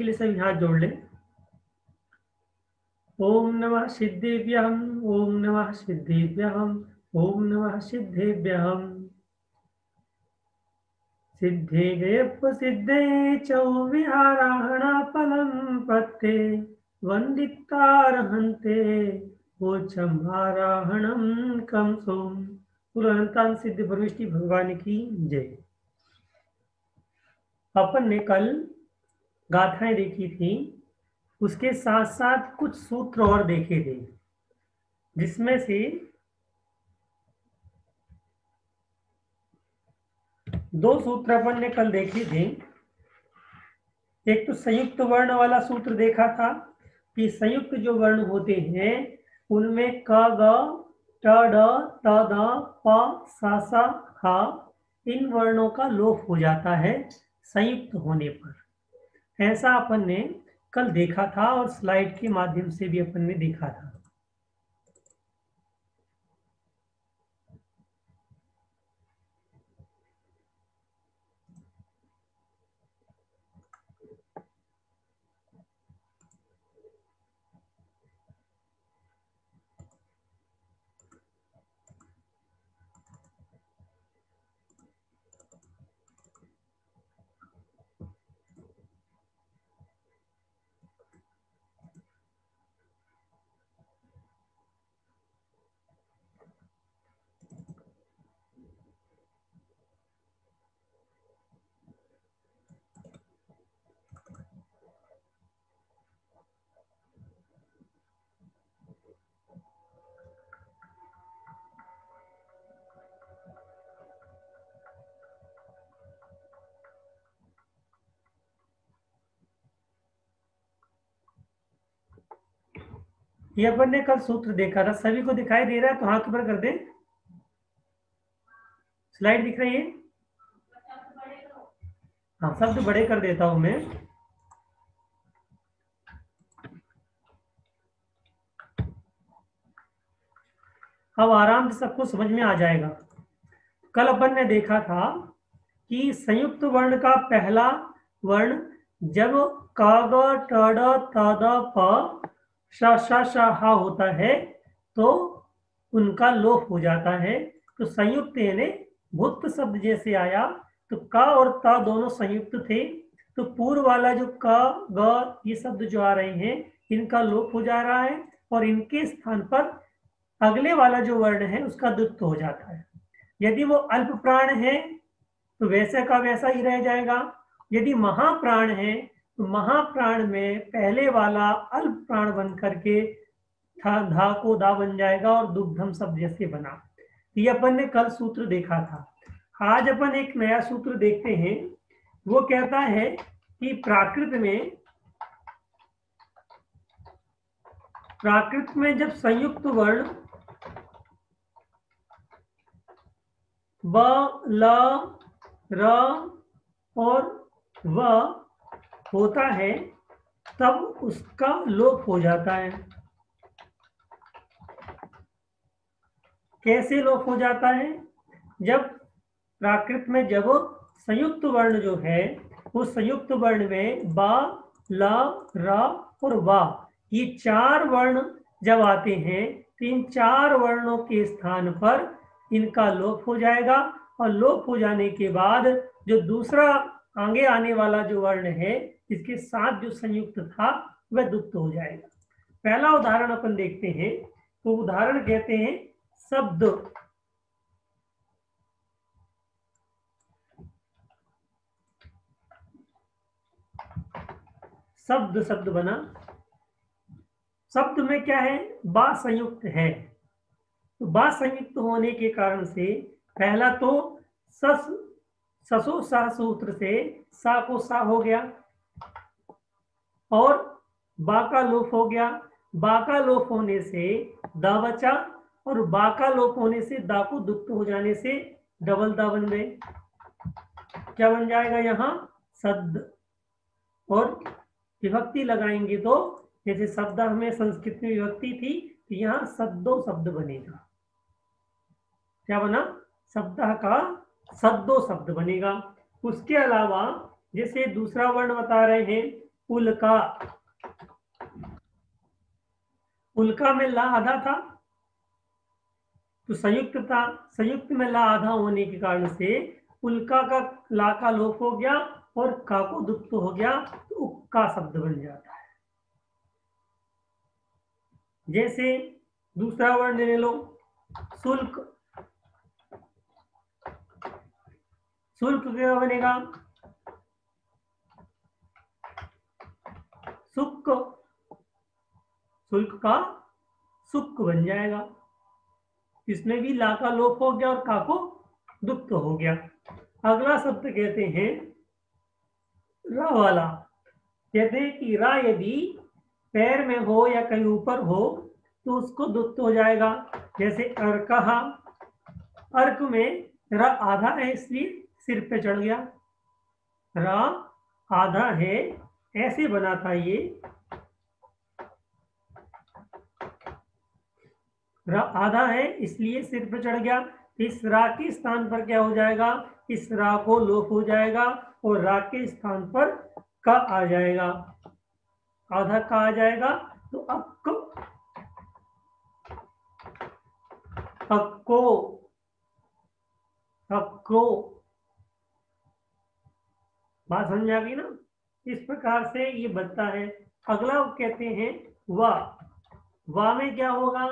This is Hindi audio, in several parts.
के लिए सभी हाथ जोड़ लें। ओम नमः सिद्धेभ्यः, ओम नमः सिद्धेभ्यः, ओम नमः सिद्धेभ्यः। सिद्धे गयप्रसिद्धे च विहाराहणाफलं पत्ते वन्दितारहन्ते ओचम्भाराहणं कंसोम। पुरंतान सिद्धि प्रविष्टि भगवान की जय। अपन ने कल गाथाएं देखी थी, उसके साथ साथ कुछ सूत्र और देखे थे, जिसमें से दो सूत्र अपन ने कल देखे थे। एक तो संयुक्त वर्ण वाला सूत्र देखा था कि संयुक्त जो वर्ण होते हैं उनमें क ग ट ड त द प स स ह इन वर्णों का लोप हो जाता है संयुक्त होने पर। ऐसा अपन ने कल देखा था और स्लाइड के माध्यम से भी अपन ने देखा था। ये अपन ने कल सूत्र देखा था, सभी को दिखाई दे रहा है तो हाथ ऊपर कर दे। स्लाइड दिख रही है? हाँ, शब्द बड़े कर देता हूं मैं। अब आराम से सबको समझ में आ जाएगा। कल अपन ने देखा था कि संयुक्त वर्ण का पहला वर्ण जब क ग ट ड त द प श श श ह होता है तो उनका लोप हो जाता है। तो संयुक्त यानी भुक्त शब्द जैसे आया तो क और त दोनों संयुक्त थे, तो पूर्व वाला जो क ग ये शब्द जो आ रहे हैं इनका लोप हो जा रहा है और इनके स्थान पर अगले वाला जो वर्ण है उसका द्वित्व हो जाता है। यदि वो अल्प प्राण है तो वैसे का वैसा ही रह जाएगा। यदि महाप्राण है तो महाप्राण में पहले वाला अल्प प्राण बन करके धा को दा बन जाएगा और दुग्धम शब्द जैसे बना। ये अपन ने कल सूत्र देखा था। आज अपन एक नया सूत्र देखते हैं। वो कहता है कि प्राकृत में जब संयुक्त वर्ण ब ल र और व होता है तब उसका लोप हो जाता है। कैसे लोप हो जाता है? जब प्राकृत में जब संयुक्त वर्ण जो है वो संयुक्त वर्ण में ब ल र और व ये चार वर्ण जब आते हैं तो इन चार वर्णों के स्थान पर इनका लोप हो जाएगा और लोप हो जाने के बाद जो दूसरा आगे आने वाला जो वर्ण है इसके साथ जो संयुक्त था वह दुप्त हो जाएगा। पहला उदाहरण अपन देखते हैं। तो उदाहरण कहते हैं शब्द। शब्द बना। शब्द में क्या है? बा संयुक्त है। तो बा संयुक्त होने के कारण से पहला तो सस ससो सा सूत्र से सा को सा हो गया और बा का लोप हो गया। बा का लोप होने से दा बचा और बा का लोप होने से दा को दुप्त हो जाने से डबल दा बन गए। क्या बन जाएगा यहाँ? सद। और विभक्ति लगाएंगे तो जैसे शब्द में संस्कृत में विभक्ति थी तो यहाँ सद्दो शब्द बनेगा। क्या बना? शब्द का सद्दो शब्द बनेगा। उसके अलावा जैसे दूसरा वर्ण बता रहे हैं उल्का, उल्का में ला आधा था तो संयुक्त था, संयुक्त में ला आधा होने के कारण से उल्का का ला का लोप हो गया और का को दुप्त हो गया तो उक्का शब्द बन जाता है। जैसे दूसरा वर्ण ले लो, शुल्क, शुल्क क्या बनेगा? शुक्क, शुल्क का शुक्क बन जाएगा। इसमें भी ला का लोप हो गया और का को दुप्त हो गया। अगला शब्द कहते हैं रा वाला। कहते हैं कि रा यदि पैर में हो या कहीं ऊपर हो तो उसको दुप्त हो जाएगा। जैसे अर्कहा, अर्क में रा आधा है इसलिए सिर पे चढ़ गया। रा आधा है ऐसे बना था ये, रा आधा है इसलिए सिर पे चढ़ गया। इस रा के स्थान पर क्या हो जाएगा? इस रा को लोप हो जाएगा और रा के स्थान पर का आ जाएगा, आधा का आ जाएगा तो अक्को, अक्को, अक्को। बात समझ आ गई ना? इस प्रकार से ये बनता है। अगला कहते हैं वा, वा में क्या होगा?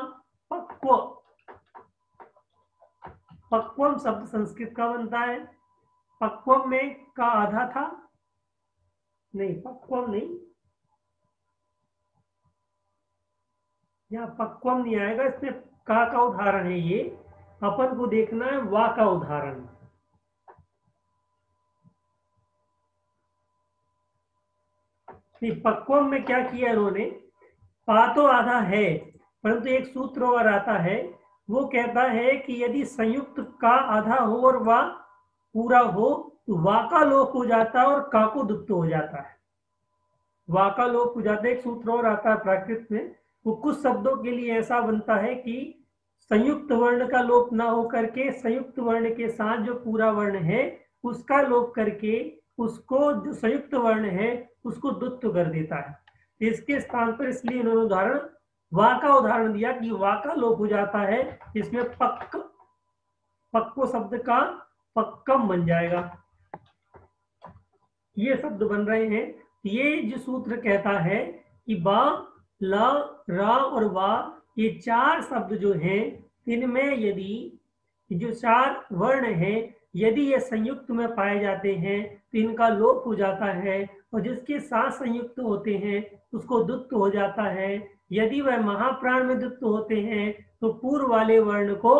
पक्व, पक्वम शब्द संस्कृत का बनता है। पक्वम में का आधा था, नहीं पक्वम नहीं, यहाँ पक्वम नहीं आएगा, इसमें का उदाहरण है। ये अपन को देखना है वा का उदाहरण। पक्वम में क्या किया इन्होंने? पा तो आधा है परंतु एक सूत्र और आता है, वो कहता है कि यदि संयुक्त का आधा हो और वा पूरा हो तो वा का लोप हो जाता है और का को दुप्त हो जाता है। वा का लोप हो जाता है, एक सूत्र और आता है प्राकृत में। वो कुछ शब्दों के लिए ऐसा बनता है कि संयुक्त वर्ण का लोप ना हो करके संयुक्त वर्ण के साथ जो पूरा वर्ण है उसका लोप करके उसको जो संयुक्त वर्ण है उसको दुत्त कर देता है। इसके स्थान पर इसलिए इन्होंने उदाहरण वा का उदाहरण दिया कि वा का लोप हो जाता है, इसमें पक्क, पक्को शब्द का पक्कम बन जाएगा। ये शब्द बन रहे हैं। ये जो सूत्र कहता है कि बा, ला, रा और वा, ये चार शब्द जो हैं इनमें यदि जो चार वर्ण हैं यदि ये संयुक्त में पाए जाते हैं तो इनका लोप हो जाता है और जिसके साथ संयुक्त होते हैं उसको दुत्त हो जाता है। यदि वह महाप्राण में दुत्त होते हैं तो पूर्व वाले वर्ण को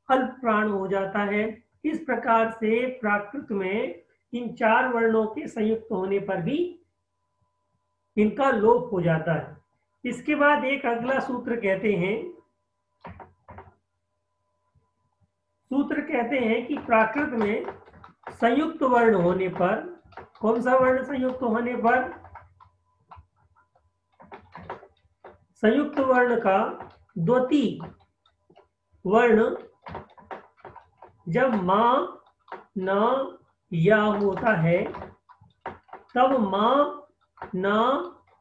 अल्प प्राण हो जाता है। इस प्रकार से प्राकृत में इन चार वर्णों के संयुक्त होने पर भी इनका लोप हो जाता है। इसके बाद एक अगला सूत्र कहते हैं, सूत्र कहते हैं कि प्राकृत में संयुक्त वर्ण होने पर, कौन सा वर्ण संयुक्त होने पर? संयुक्त वर्ण का द्वितीय वर्ण जब मां, न, या होता है तब मां, न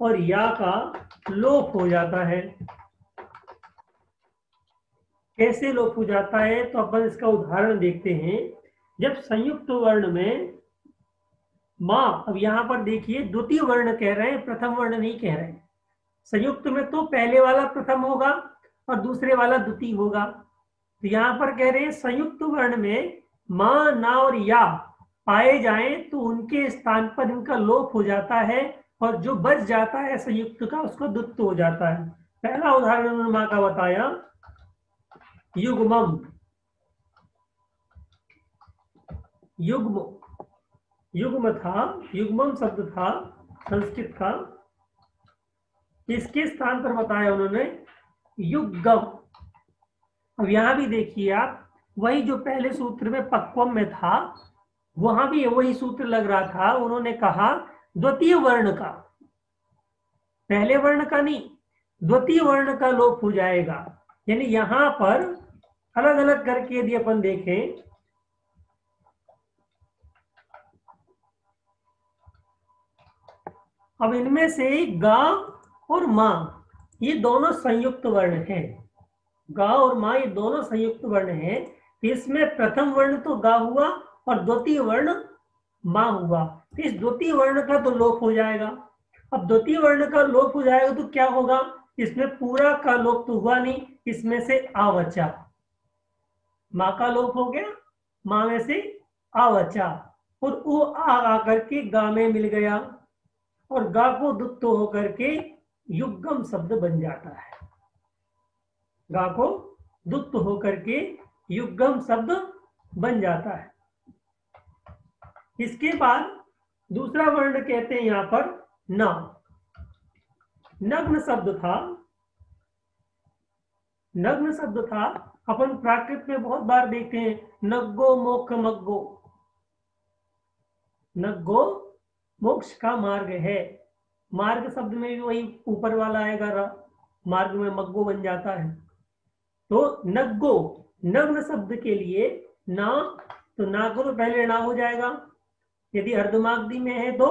और या का लोप हो जाता है। कैसे लोप हो जाता है तो अपन इसका उदाहरण देखते हैं। जब संयुक्त वर्ण में मां, अब यहां पर देखिए द्वितीय वर्ण कह रहे हैं, प्रथम वर्ण नहीं कह रहे हैं। संयुक्त में तो पहले वाला प्रथम होगा और दूसरे वाला द्वितीय होगा। तो यहां पर कह रहे हैं संयुक्त वर्ण में मां, ना और या पाए जाएं तो उनके स्थान पर इनका लोप हो जाता है और जो बच जाता है संयुक्त का उसको दुत्त हो जाता है। पहला उदाहरण उन्होंने मां का बताया, युग्मम, युग्म, युग्म था, युग्मम शब्द था संस्कृत का, इसके स्थान पर बताया उन्होंने युग्गम। अब यहां भी देखिए आप, वही जो पहले सूत्र में पक्वम में था वहां भी वही सूत्र लग रहा था। उन्होंने कहा द्वितीय वर्ण का, पहले वर्ण का नहीं, द्वितीय वर्ण का लोप हो जाएगा। यानी यहां पर अलग अलग करके यदि अपन देखें, अब इनमें से गा और माँ ये दोनों संयुक्त वर्ण हैं। गा और माँ ये दोनों संयुक्त वर्ण हैं। इसमें प्रथम वर्ण तो गा हुआ और द्वितीय वर्ण माँ हुआ। इस द्वितीय वर्ण का तो लोप हो जाएगा। अब द्वितीय वर्ण का लोप हो जाएगा तो क्या होगा? इसमें पूरा का लोप तो हुआ नहीं, इसमें से आ बचा। माँ का लोप हो गया, माँ में से आ बचा और वो आकर के गा में मिल गया और गा को दुत्त होकर के युग्म शब्द बन जाता है। गा को दुत्त होकर के युग्म शब्द बन जाता है। इसके बाद दूसरा वर्ण कहते हैं यहां पर न। नग्न शब्द था। नग्न शब्द था, अपन प्राकृत में बहुत बार देखते हैं नग्गो मोक्ष मग्गो। नग्गो मोक्ष का मार्ग है। मार्ग शब्द में भी वही ऊपर वाला आएगा र, मार्ग में मग्गो बन जाता है। तो नग्गो नग्न शब्द के लिए ना, तो ना को तो पहले ना हो जाएगा। यदि अर्धमागधी में है तो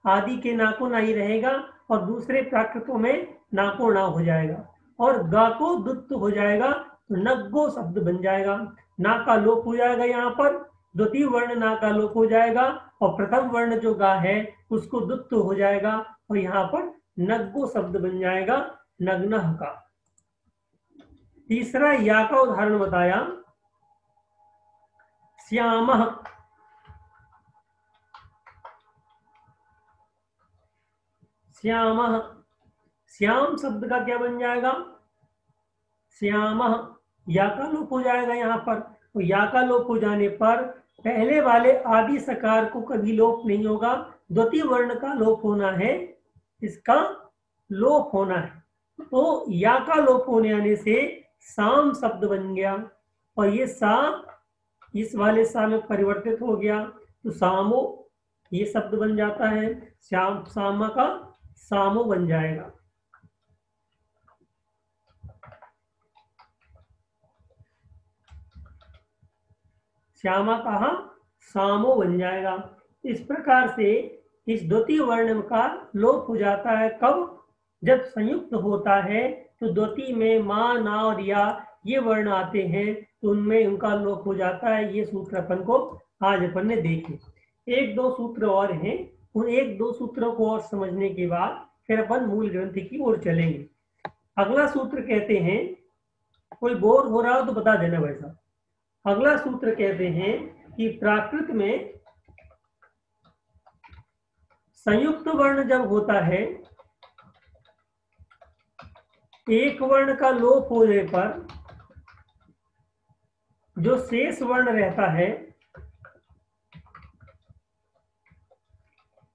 आदि के ना को ना ही रहेगा और दूसरे प्राकृतों में ना को ना हो जाएगा और गा को दुत्त हो जाएगा तो नग्गो शब्द बन जाएगा। ना का लोप हो जाएगा, यहाँ पर द्वितीय वर्ण ना का लोप हो जाएगा और प्रथम वर्ण जो गा है उसको दुत्त हो जाएगा और यहाँ पर नग्गो शब्द बन जाएगा नग्न का। तीसरा या का उदाहरण बताया श्यामः। श्यामः, श्याम शब्द का क्या बन जाएगा? श्यामः। या का लोप हो जाएगा यहाँ पर। तो या का लोप हो जाने पर पहले वाले आदि सकार को कभी लोप नहीं होगा। द्वितीय वर्ण का लोप होना है, इसका लोप होना है। तो या का लोप होने आने से साम शब्द बन गया और ये सा इस वाले सा में परिवर्तित हो गया तो सामो ये शब्द बन जाता है। श्याम सामा का सामो बन जाएगा। श्यामा कहा सामो बन जाएगा। इस प्रकार से इस द्वितीय वर्ण का लोप हो जाता है। कब? जब संयुक्त होता है तो द्वितीय में मा ना और या ये वर्ण आते हैं तो उनमें उनका लोप हो जाता है। ये सूत्र अपन को आज अपन ने देखे। एक दो सूत्र और हैं, उन एक दो सूत्रों को और समझने के बाद फिर अपन मूल ग्रंथ की ओर चलेंगे। अगला सूत्र कहते हैं, कोई बोर हो रहा हो तो बता देना वैसा। अगला सूत्र कहते हैं कि प्राकृत में संयुक्त वर्ण जब होता है, एक वर्ण का लोप होने पर जो शेष वर्ण रहता है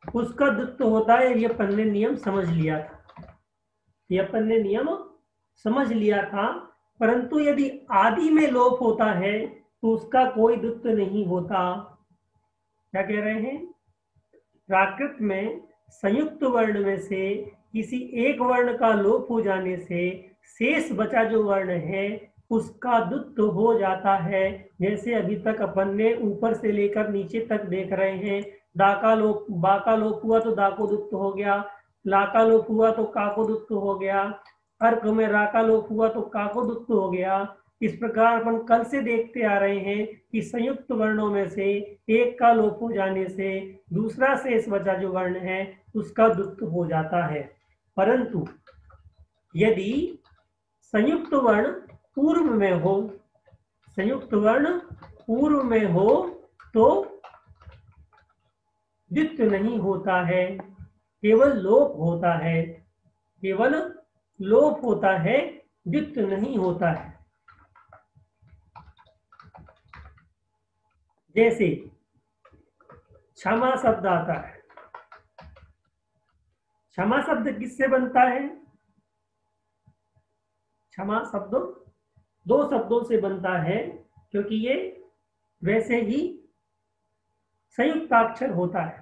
उसका द्वित्व होता है। ये अपन ने नियम समझ लिया था, ये अपन ने नियम समझ लिया था। परंतु यदि आदि में लोप होता है तो उसका कोई द्वित्व नहीं होता। क्या कह रहे हैं? प्राकृत में संयुक्त वर्ण में से किसी एक वर्ण का लोप हो जाने से शेष बचा जो वर्ण है उसका द्वित्व हो जाता है। जैसे अभी तक अपन ने ऊपर से लेकर नीचे तक देख रहे हैं। दा का लोप, बा का लोप हुआ तो दा को द्वित्व हो गया, ला का लोप हुआ तो का को द्वित्व हो गया, अर्क में रा का लोप हुआ तो का को द्वित्व हो गया। इस प्रकार अपन कल से देखते आ रहे हैं कि संयुक्त वर्णों में से एक का लोप हो जाने से दूसरा शेष बचा जो वर्ण है उसका द्वित्व हो जाता है। परंतु यदि संयुक्त वर्ण पूर्व में हो, संयुक्त वर्ण पूर्व में हो तो द्वित्व नहीं होता है, केवल लोप होता है। केवल लोप होता है, द्वित्व नहीं होता है। जैसे क्षमा शब्द आता है। क्षमा शब्द किससे बनता है? क्षमा शब्द दो शब्दों से बनता है क्योंकि ये वैसे ही संयुक्ताक्षर होता है।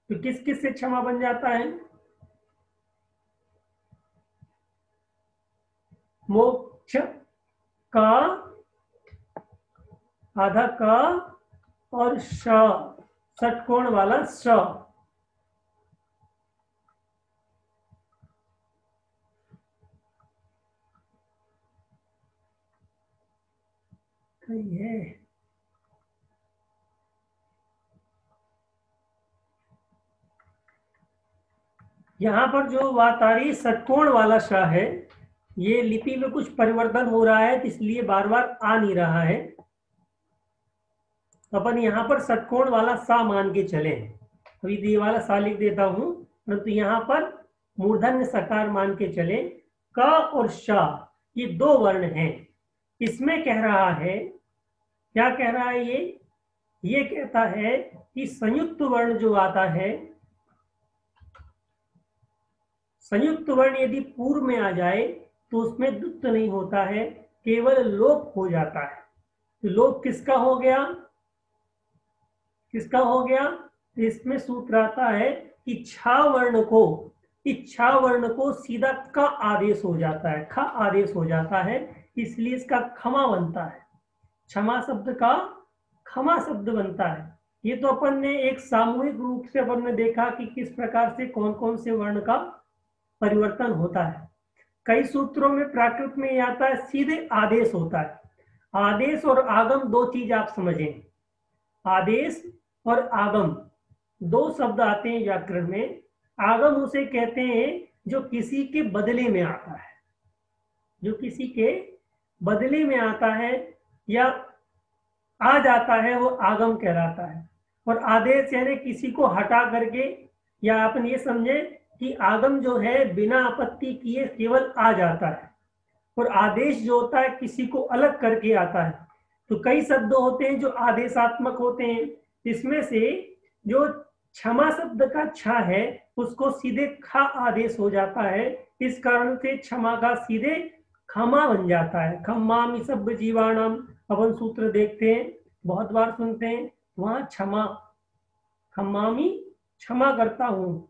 तो किस किस से क्षमा बन जाता है? मोक्ष का, आधा का और ष, षटकोण वाला स। सही है। यहाँ पर जो वातारी षटकोण वाला श है, ये लिपि में कुछ परिवर्तन हो रहा है, इसलिए बार बार आ नहीं रहा है। अपन यहाँ पर षटकोण वाला सा मान के चले। अभी ये वाला सा लिख देता हूं, परंतु यहाँ पर मूर्धन्य सकार मान के चले। क और श ये दो वर्ण हैं। इसमें कह रहा है, क्या कह रहा है ये कहता है कि संयुक्त वर्ण जो आता है, संयुक्त वर्ण यदि पूर्व में आ जाए तो उसमें द्वित्व नहीं होता है, केवल लोप हो जाता है। तो लोप किसका हो गया, किसका हो गया? तो इसमें सूत्र आता है कि इच्छा वर्ण को सीधा क आदेश हो जाता है, ख आदेश हो जाता है, इसलिए इसका खमा बनता है। क्षमा शब्द का खमा शब्द बनता है। ये तो अपन ने एक सामूहिक रूप से अपन ने देखा कि किस प्रकार से कौन कौन से वर्ण का परिवर्तन होता है। कई सूत्रों में प्राकृत में ये आता है सीधे आदेश होता है। आदेश और आगम दो चीज आप समझें। आदेश और आगम दो शब्द आते हैं व्याकरण में। आगम उसे कहते हैं जो किसी के बदले में आता है, जो किसी के बदले में आता है या आ जाता है, वो आगम कहलाता है। और आदेश यानी किसी को हटा करके, या अपन ये समझे कि आगम जो है बिना आपत्ति किए केवल आ जाता है, और आदेश जो होता है किसी को अलग करके आता है। तो कई शब्द होते हैं जो आदेशात्मक होते हैं। इसमें से जो क्षमा शब्द का छ है उसको सीधे ख आदेश हो जाता है, इस कारण से क्षमा का सीधे खमा बन जाता है। खम्मामि सब जीवाणाम, अपन सूत्र देखते हैं, बहुत बार सुनते हैं, वहां क्षमा, खम्मामि क्षमा करता हूं,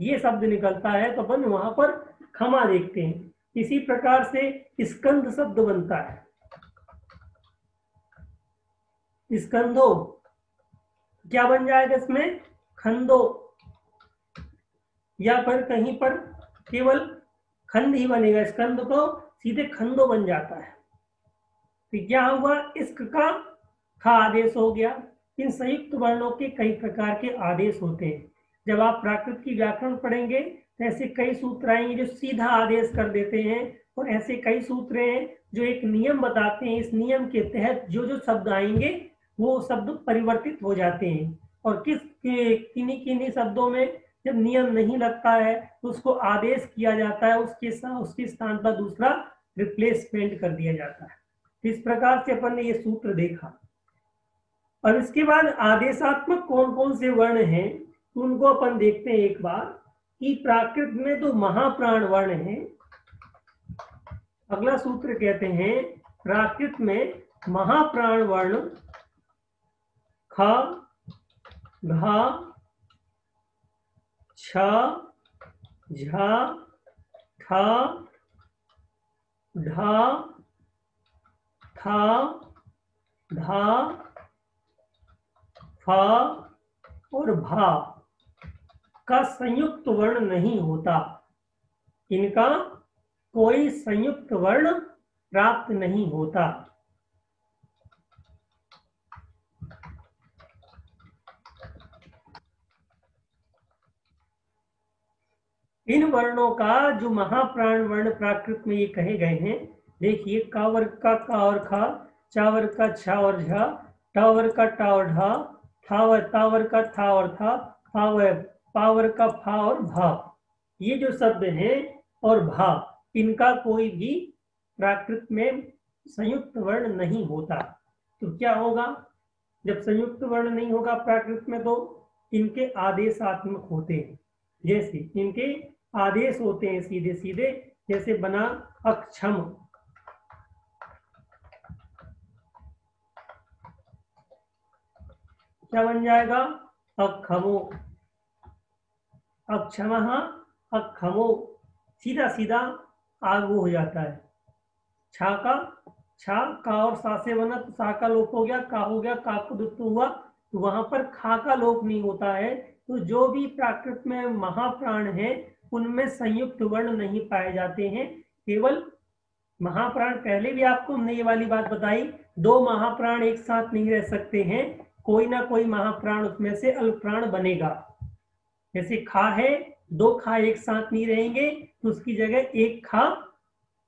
ये शब्द निकलता है, तो अपन वहां पर खमा देखते हैं। इसी प्रकार से स्कंद शब्द बनता है, स्कंदो, क्या बन जाएगा इसमें? खंदो, या पर कहीं पर केवल खंड ही बनेगा, स्कंद को सीधे खंदो बन जाता है। तो क्या हुआ? इश्क का खा आदेश हो गया। इन संयुक्त वर्णों के कई प्रकार के आदेश होते हैं। जब आप प्राकृत की व्याकरण पढ़ेंगे तो ऐसे कई सूत्र आएंगे जो सीधा आदेश कर देते हैं, और ऐसे कई सूत्र हैं जो एक नियम बताते हैं। इस नियम के तहत जो जो शब्द आएंगे वो शब्द परिवर्तित हो जाते हैं, और किन्हीं किन्हीं शब्दों में जब नियम नहीं लगता है तो उसको आदेश किया जाता है, उसके स्थान पर दूसरा रिप्लेसमेंट कर दिया जाता है। इस प्रकार से अपन ने ये सूत्र देखा। और इसके बाद आदेशात्मक कौन कौन से वर्ण हैं उनको अपन देखते हैं एक बार, कि प्राकृत में तो महाप्राण वर्ण है। अगला सूत्र कहते हैं प्राकृत में महाप्राण वर्ण ख, घ, छ, झ, ठ, ढ, थ, ध, फ और भा का संयुक्त वर्ण नहीं होता। इनका कोई संयुक्त वर्ण प्राप्त नहीं होता। इन वर्णों का जो महाप्राण वर्ण प्राकृत में ये कहे गए हैं, देखिए, का वर्ग का का और खा, चा वर्ग का छा और झा, टा वर्ग का टा और ढा, ता वर्ग का था और था, पा वर्ग का फा और भा, ये जो शब्द हैं और भा, इनका कोई भी प्राकृत में संयुक्त वर्ण नहीं होता। तो क्या होगा? जब संयुक्त वर्ण नहीं होगा प्राकृत में तो इनके आदेशात्मक होते हैं। जैसे इनके आदेश होते हैं सीधे सीधे, जैसे बना अक्षम, क्या बन जाएगा? अक्षमो, अक्षमः, अक्षमो, सीधा सीधा आगू हो जाता है। छा का छा का और सा से बना तो सा का लोप हो गया, का हो गया, का को दुत्व हुआ, तो वहां पर खा का लोप नहीं होता है। तो जो भी प्राकृत में महाप्राण है उनमें संयुक्त वर्ण नहीं पाए जाते हैं, केवल महाप्राण, पहले भी आपको हमने ये वाली बात बताई, दो महाप्राण एक साथ नहीं रह सकते हैं, कोई ना कोई महाप्राण उसमें से अल्पप्राण बनेगा। जैसे खा है, दो खा एक साथ नहीं रहेंगे तो उसकी जगह एक खा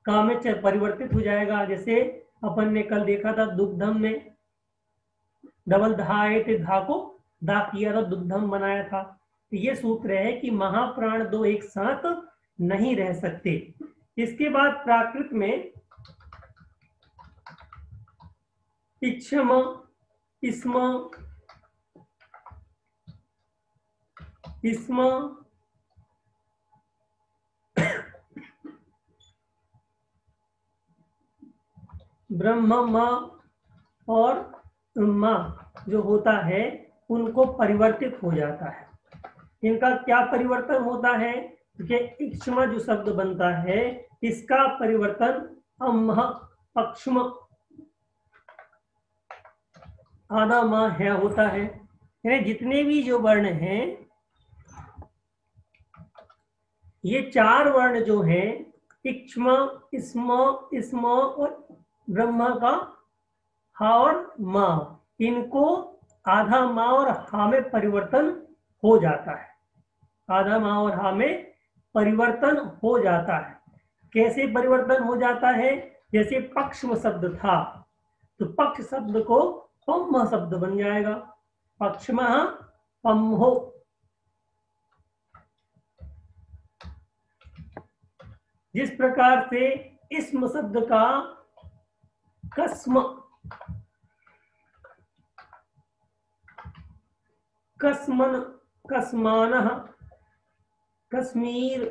का में परिवर्तित हो जाएगा। जैसे अपन ने कल देखा था दुग्धम में, डबल धा आए थे, धा को दा किया था, दुग्धम बनाया था। तो ये सूत्र है कि महाप्राण दो एक साथ नहीं रह सकते। इसके बाद प्राकृत में इक्षम, इस्म, इस्म, ब्रह्म और म जो होता है उनको परिवर्तित हो जाता है। इनका क्या परिवर्तन होता है? क्योंकि इक्ष्म जो शब्द बनता है इसका परिवर्तन अम्ह, अक्ष्म, आधा माह है होता है। यानी जितने भी जो वर्ण हैं, ये चार वर्ण जो हैं, इक्ष्म, इस्म, इस्म और ब्रह्मा का हा और मा, इनको आधा मा और हा में परिवर्तन हो जाता है। आधा मा और हा में परिवर्तन हो जाता है। कैसे परिवर्तन हो जाता है? जैसे पक्ष्म शब्द था तो पक्ष शब्द को पम्ह शब्द बन जाएगा, पक्ष्मः पम्हो। जिस प्रकार से इस्म शब्द का कस्म, कस्मन, कस्मानः, कश्मीर,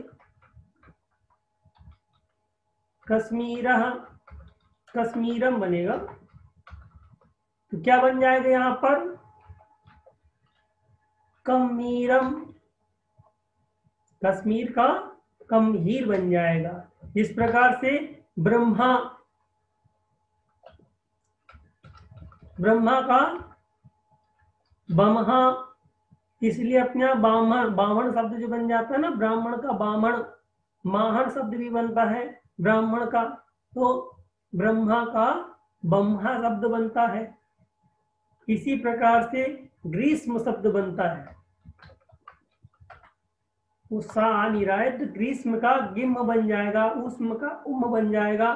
कश्मीरः, कश्मीरम बनेगा, तो क्या बन जाएगा यहां पर? कमीरम, कश्मीर का कमहीर बन जाएगा। इस प्रकार से ब्रह्मा, ब्रह्मा का बमहा, इसलिए अपने बामण, बामण शब्द जो बन जाता है ना, ब्राह्मण का बामण, माहण शब्द भी बनता है ब्राह्मण का, तो ब्रह्मा का बम्हा शब्द बनता है। इसी प्रकार से ग्रीष्म शब्द बनता है, उषा आ नहीं रहा है तो ग्रीष्म का गिम बन जाएगा, उष्म का उम बन जाएगा।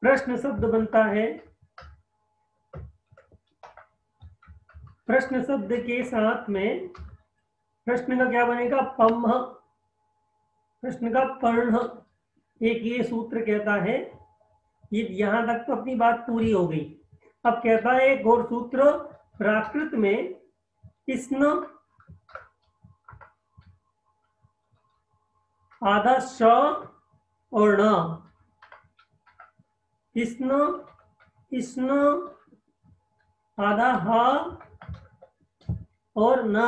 प्रश्न शब्द बनता है, प्रश्न शब्द के साथ में प्रश्न का क्या बनेगा? पम्ह, प्रश्न का पर्ण। एक ये सूत्र कहता है, ये यहां तक तो अपनी बात पूरी हो गई। अब कहता है एक और सूत्र, प्राकृत में इस्न आधा श और न, इस्न, इस्न आधा हा और न,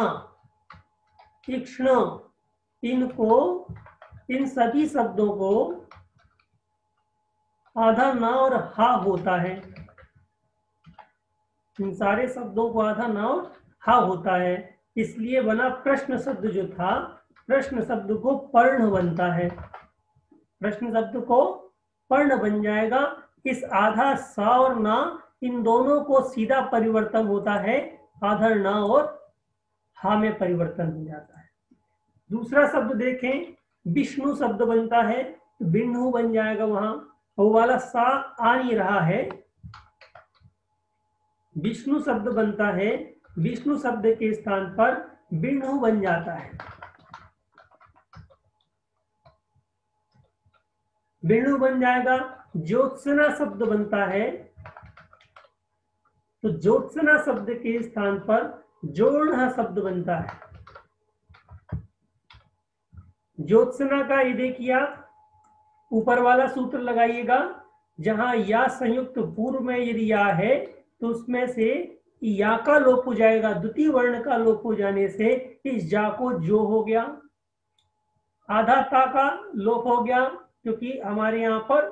तीक्ष्ण, इनको, इन सभी शब्दों को आधा ना और हा होता है। इन सारे शब्दों को आधा ना और हा होता है, इसलिए बना प्रश्न शब्द जो था, प्रश्न शब्द को पर्ण बनता है, प्रश्न शब्द को पर्ण बन जाएगा। इस आधा सा और ना, इन दोनों को सीधा परिवर्तन होता है, आधा ना और हा में परिवर्तन हो जाता है। दूसरा शब्द देखें, विष्णु शब्द बनता है, बिन्नु बन जाएगा, वहां वो वाला सा आ नहीं रहा है, विष्णु शब्द बनता है, विष्णु शब्द के स्थान पर बिन्नु बन जाता है, बिन्नु बन जाएगा। ज्योत्सना शब्द बनता है, तो ज्योत्सना शब्द के स्थान पर जोड़ शब्द बनता है। ज्योत्सना का ये देखिए आप, ऊपर वाला सूत्र लगाइएगा, जहां या संयुक्त पूर्व में यदि या है तो उसमें से या का लोप हो जाएगा, द्वितीय वर्ण का लोप हो जाने से इस जा को जो हो गया, आधा ता का लोप हो गया, क्योंकि हमारे यहाँ पर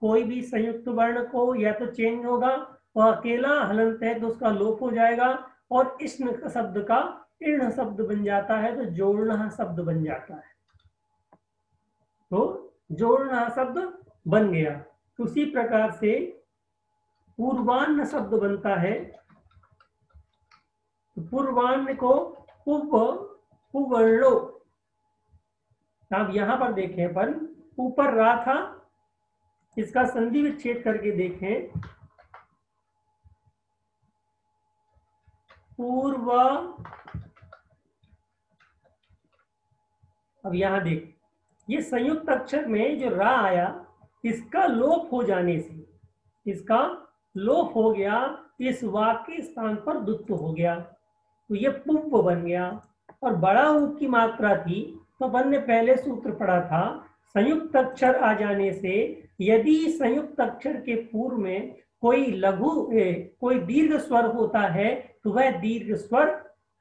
कोई भी संयुक्त वर्ण को या तो चेंज होगा और अकेला हलंत है तो उसका लोप हो जाएगा, और इष्ण शब्द का इर्ण शब्द बन जाता है, तो जोड़ना शब्द बन जाता है, तो जोड़ना शब्द बन गया। उसी प्रकार से पूर्वान्न शब्द बनता है। तो पूर्वान्न को पुवर्णो। अब यहां पर देखें अपन, ऊपर रा था, इसका संधि विच्छेद करके देखें, पूर्व। अब यहां देख, ये संयुक्त अक्षर में जो रा आया, इसका लोप हो जाने से, इसका लोप हो गया, इस वाक्य स्थान पर दुत्व हो गया, तो ये पुप्प बन गया। और बड़ा ऊ की मात्रा थी, तो अपन ने पहले सूत्र पढ़ा था, संयुक्त अक्षर आ जाने से यदि संयुक्त अक्षर के पूर्व में कोई लघु कोई दीर्घ स्वर होता है, तो वह दीर्घ स्वर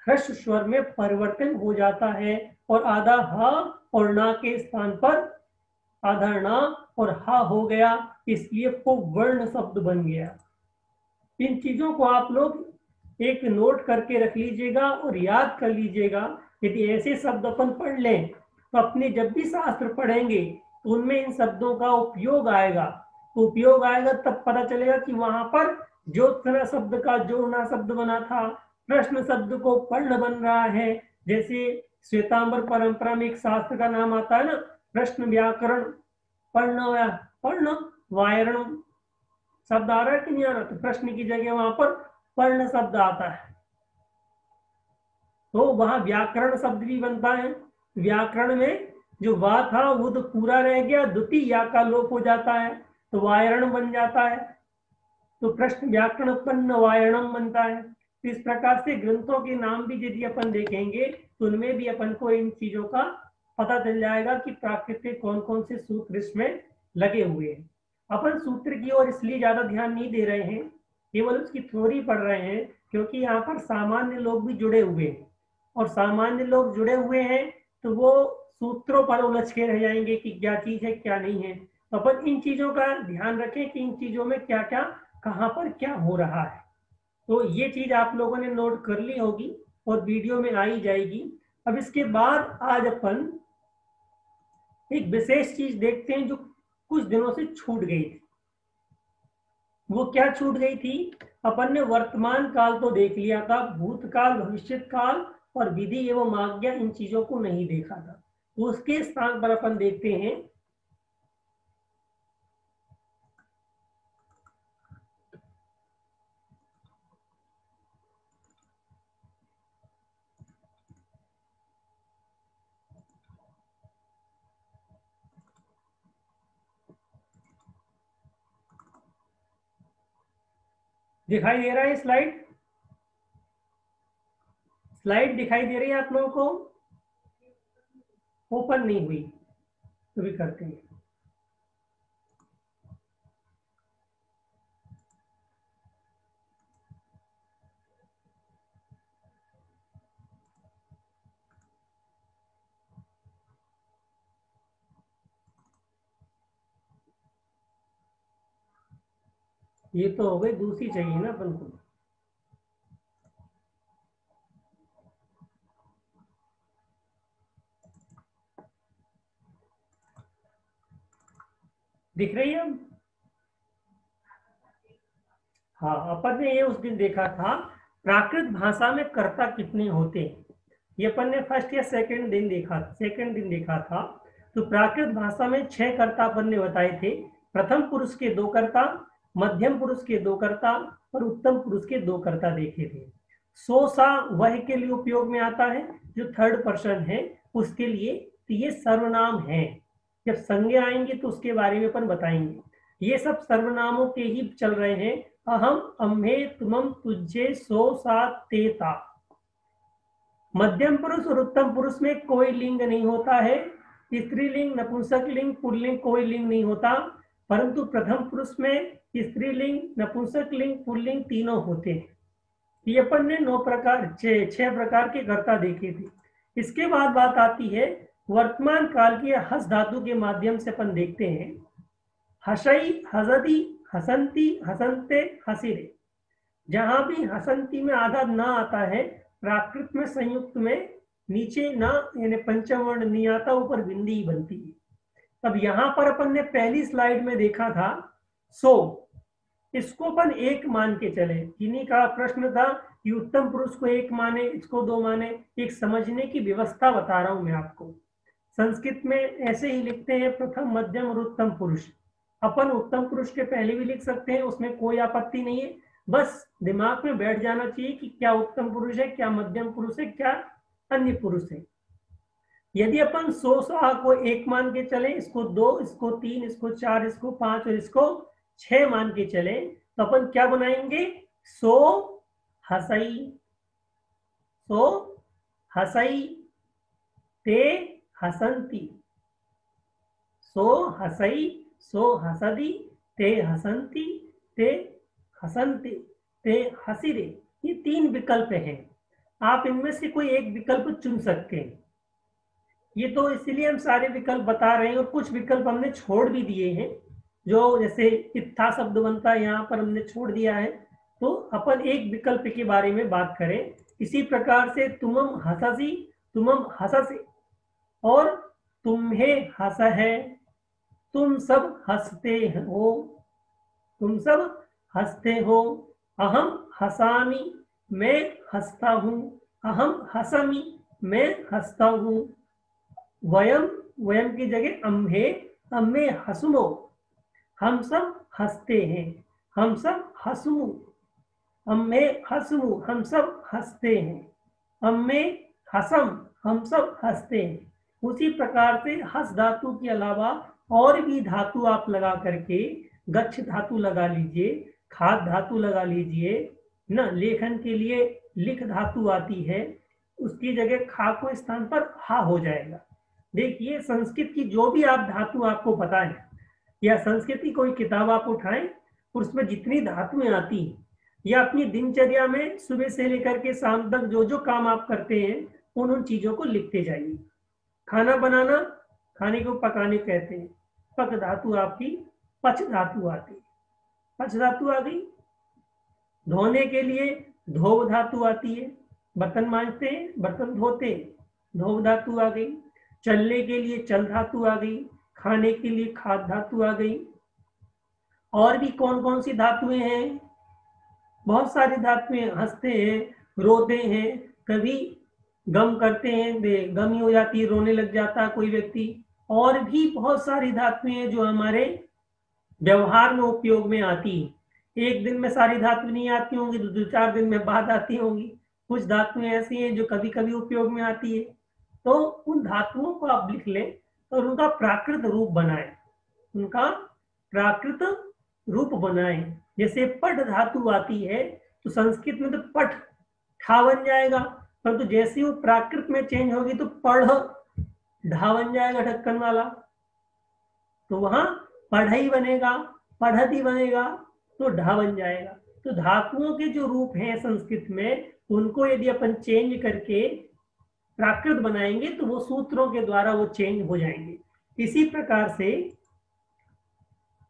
ह्रस्व स्वर में परिवर्तन हो जाता है, और आधा हा और ना के स्थान पर आधा ना और हा हो गया, इसलिए पुवर्ण शब्द बन गया। इन चीजों को आप लोग एक नोट करके रख लीजिएगा और याद कर लीजिएगा। यदि ऐसे शब्द अपन पढ़ लें, तो अपने जब भी शास्त्र पढ़ेंगे तो उनमें इन शब्दों का उपयोग आएगा। तो उपयोग आएगा तब पता चलेगा कि वहां पर ज्योत्सना शब्द का जोड़ना शब्द बना था, प्रश्न शब्द को पर्ण बन रहा है। जैसे श्वेतांबर परंपरा में एक शास्त्र का नाम आता है ना, प्रश्न व्याकरण पर्ण वायरण शब्द आ रहा है कि नहीं आ रहा, तो प्रश्न की जगह वहां पर पर्ण शब्द आता है, तो वहां व्याकरण शब्द भी बनता है। व्याकरण में जो वा था वो तो पूरा रह गया, द्वितीय या का लोप हो जाता है, तो वायरण बन जाता है, तो प्रश्न व्याकरण पन्न वायरणम बनता है। तो इस प्रकार से ग्रंथों के नाम भी यदि अपन देखेंगे तो उनमें भी अपन को इन चीजों का पता चल जाएगा कि प्राकृत के कौन कौन से सूत्र इसमें लगे हुए हैं। अपन सूत्र की ओर इसलिए ज्यादा ध्यान नहीं दे रहे हैं, केवल उसकी थ्योरी पढ़ रहे हैं, क्योंकि यहाँ पर सामान्य लोग भी जुड़े हुए हैं, और सामान्य लोग जुड़े हुए हैं तो वो सूत्रों पर उलझ के रह जाएंगे कि क्या चीज है क्या नहीं है। तो अपन इन चीजों का ध्यान रखें कि इन चीजों में क्या क्या कहाँ पर क्या हो रहा है। तो ये चीज आप लोगों ने नोट कर ली होगी और वीडियो में आई जाएगी। अब इसके बाद आज अपन एक विशेष चीज देखते हैं जो कुछ दिनों से छूट गई थी। वो क्या छूट गई थी? अपन ने वर्तमान काल तो देख लिया था, भूतकाल, भविष्यत काल और विधि एवं आज्ञा, इन चीजों को नहीं देखा था। तो उसके स्थान पर अपन देखते हैं दिखाई दे रहा है स्लाइड? स्लाइड दिखाई दे रही है आप लोगों को? ओपन नहीं हुई तो भी करते हैं। ये तो हो गई, दूसरी चाहिए ना अपन को। दिख रही है अब? हाँ, अपन ने ये उस दिन देखा था प्राकृत भाषा में कर्ता कितने होते हैं। ये अपन ने फर्स्ट या सेकंड दिन देखा था। तो प्राकृत भाषा में 6 कर्ता अपन ने बताए थे। प्रथम पुरुष के 2 कर्ता, मध्यम पुरुष के 2 कर्ता और उत्तम पुरुष के 2 कर्ता देखे थे। सो सा वह के लिए उपयोग में आता है जो थर्ड पर्सन है उसके लिए, तो ये सर्वनाम है। जब संज्ञा आएंगे तो उसके बारे में अपन बताएंगे। ये सब सर्वनामों के ही चल रहे हैं। अहम, अम्हे, तुमम, तुझे, सो, सा, ते, ता। मध्यम पुरुष और उत्तम पुरुष में कोई लिंग नहीं होता है। स्त्रीलिंग, नपुंसक लिंग, पुल्लिंग कोई लिंग नहीं होता, परंतु प्रथम पुरुष में स्त्रीलिंग, नपुंसक लिंग, पुल्लिंग तीनों होते हैं। ये अपन ने 6 प्रकार के कर्ता देखे थे। इसके बाद बात आती है वर्तमान काल की हस धातु के माध्यम से अपन देखते हैं। हसई, हसदी, हसंती, हसंते, हसीरे। जहां भी हसंती में आधा ना आता है, प्राकृत में संयुक्त में नीचे ना यानी पंचम वर्ण नहीं आता, ऊपर बिंदी बनती है। तब यहां पर अपन ने पहली स्लाइड में देखा था सो, इसको अपन एक मान के चले। इन्हीं का प्रश्न था कि उत्तम पुरुष को एक माने, इसको दो माने। एक समझने की व्यवस्था बता रहा हूं मैं आपको। संस्कृत में ऐसे ही लिखते हैं, प्रथम मध्यम और उत्तम पुरुष। अपन उत्तम पुरुष के पहले भी लिख सकते हैं, उसमें कोई आपत्ति नहीं है। बस दिमाग में बैठ जाना चाहिए कि क्या उत्तम पुरुष है, क्या मध्यम पुरुष है, क्या अन्य पुरुष है। यदि अपन सो सा को एक मान के चले, इसको दो, इसको तीन, इसको चार, इसको पांच और इसको छह मान के चले, तो अपन क्या बनाएंगे? सो हसई, सो हसई ते हसंती, सो हसई, सो हसदी, ते हसंती, ते हसंती, ते हसीरे। ये तीन विकल्प हैं, आप इनमें से कोई एक विकल्प चुन सकते हैं। ये तो इसलिए हम सारे विकल्प बता रहे हैं, और कुछ विकल्प हमने छोड़ भी दिए हैं। जो जैसे इत्था शब्द बनता है, यहाँ पर हमने छोड़ दिया है। तो अपन एक विकल्प के बारे में बात करें। इसी प्रकार से तुमम हससी, तुमम हससे, और तुम्हें हंस है, तुम सब हंसते हो, तुम सब हंसते हो। अहम हसामी, मैं हंसता हूँ। अहम हसमी, मैं हंसता हूँ। वयम, वयम की जगह अम्हे, अम्मे हसुमो, हम सब हंसते हैं। हम सब हसमु, अम्मे हसमु, हम सब हंसते हैं। अम्मे हसम, हम सब हंसते हैं। उसी प्रकार से हस धातु के अलावा और भी धातु आप लगा करके, गच्छ धातु लगा लीजिए, खाद धातु लगा लीजिए ना। लेखन के लिए लिख धातु आती है, उसकी जगह खा को स्थान पर हा हो जाएगा। देखिए, संस्कृत की जो भी आप धातु आपको पता है, या संस्कृत की कोई किताब आप उठाएं, उसमें जितनी धातुएं आती हैं, या अपनी दिनचर्या में सुबह से लेकर के शाम तक जो जो काम आप करते हैं, उन चीजों को लिखते जाइए। खाना बनाना, खाने को पकाने कहते हैं। पक धातु आपकी पच धातु आती है, पच धातु आ गई। धोने के लिए धोव धातु आती है, बर्तन मांजते हैं, बर्तन धोते हैं, धोव धातु आ गई। चलने के लिए चल धातु आ गई, खाने के लिए खाद धातु आ गई। और भी कौन कौन सी धातुएं हैं? बहुत सारी धातुएं। हंसते हैं, रोते हैं, कभी गम करते हैं, गमी हो जाती है, रोने लग जाता है कोई व्यक्ति। और भी बहुत सारी धातुएं हैं जो हमारे व्यवहार में उपयोग में आती है। एक दिन में सारी धातु नहीं आती होंगी, दो चार दिन में बाद आती होंगी। कुछ धातुएं ऐसी हैं जो कभी कभी उपयोग में आती है। तो उन धातुओं को आप लिख लें और उनका प्राकृत रूप बनाएं, उनका प्राकृत रूप बनाएं। जैसे पट धातु आती है, तो संस्कृत में तो पठ ठा बन जाएगा, परंतु तो जैसे वो प्राकृत में चेंज होगी तो पढ़ ढा बन जाएगा, ढक्कन वाला। तो वहां पढ़ई बनेगा, पढ़ती बनेगा, तो ढा बन जाएगा। तो धातुओं के जो रूप हैं संस्कृत में, उनको यदि अपन चेंज करके प्राकृत बनाएंगे तो वो सूत्रों के द्वारा वो चेंज हो जाएंगे। इसी प्रकार से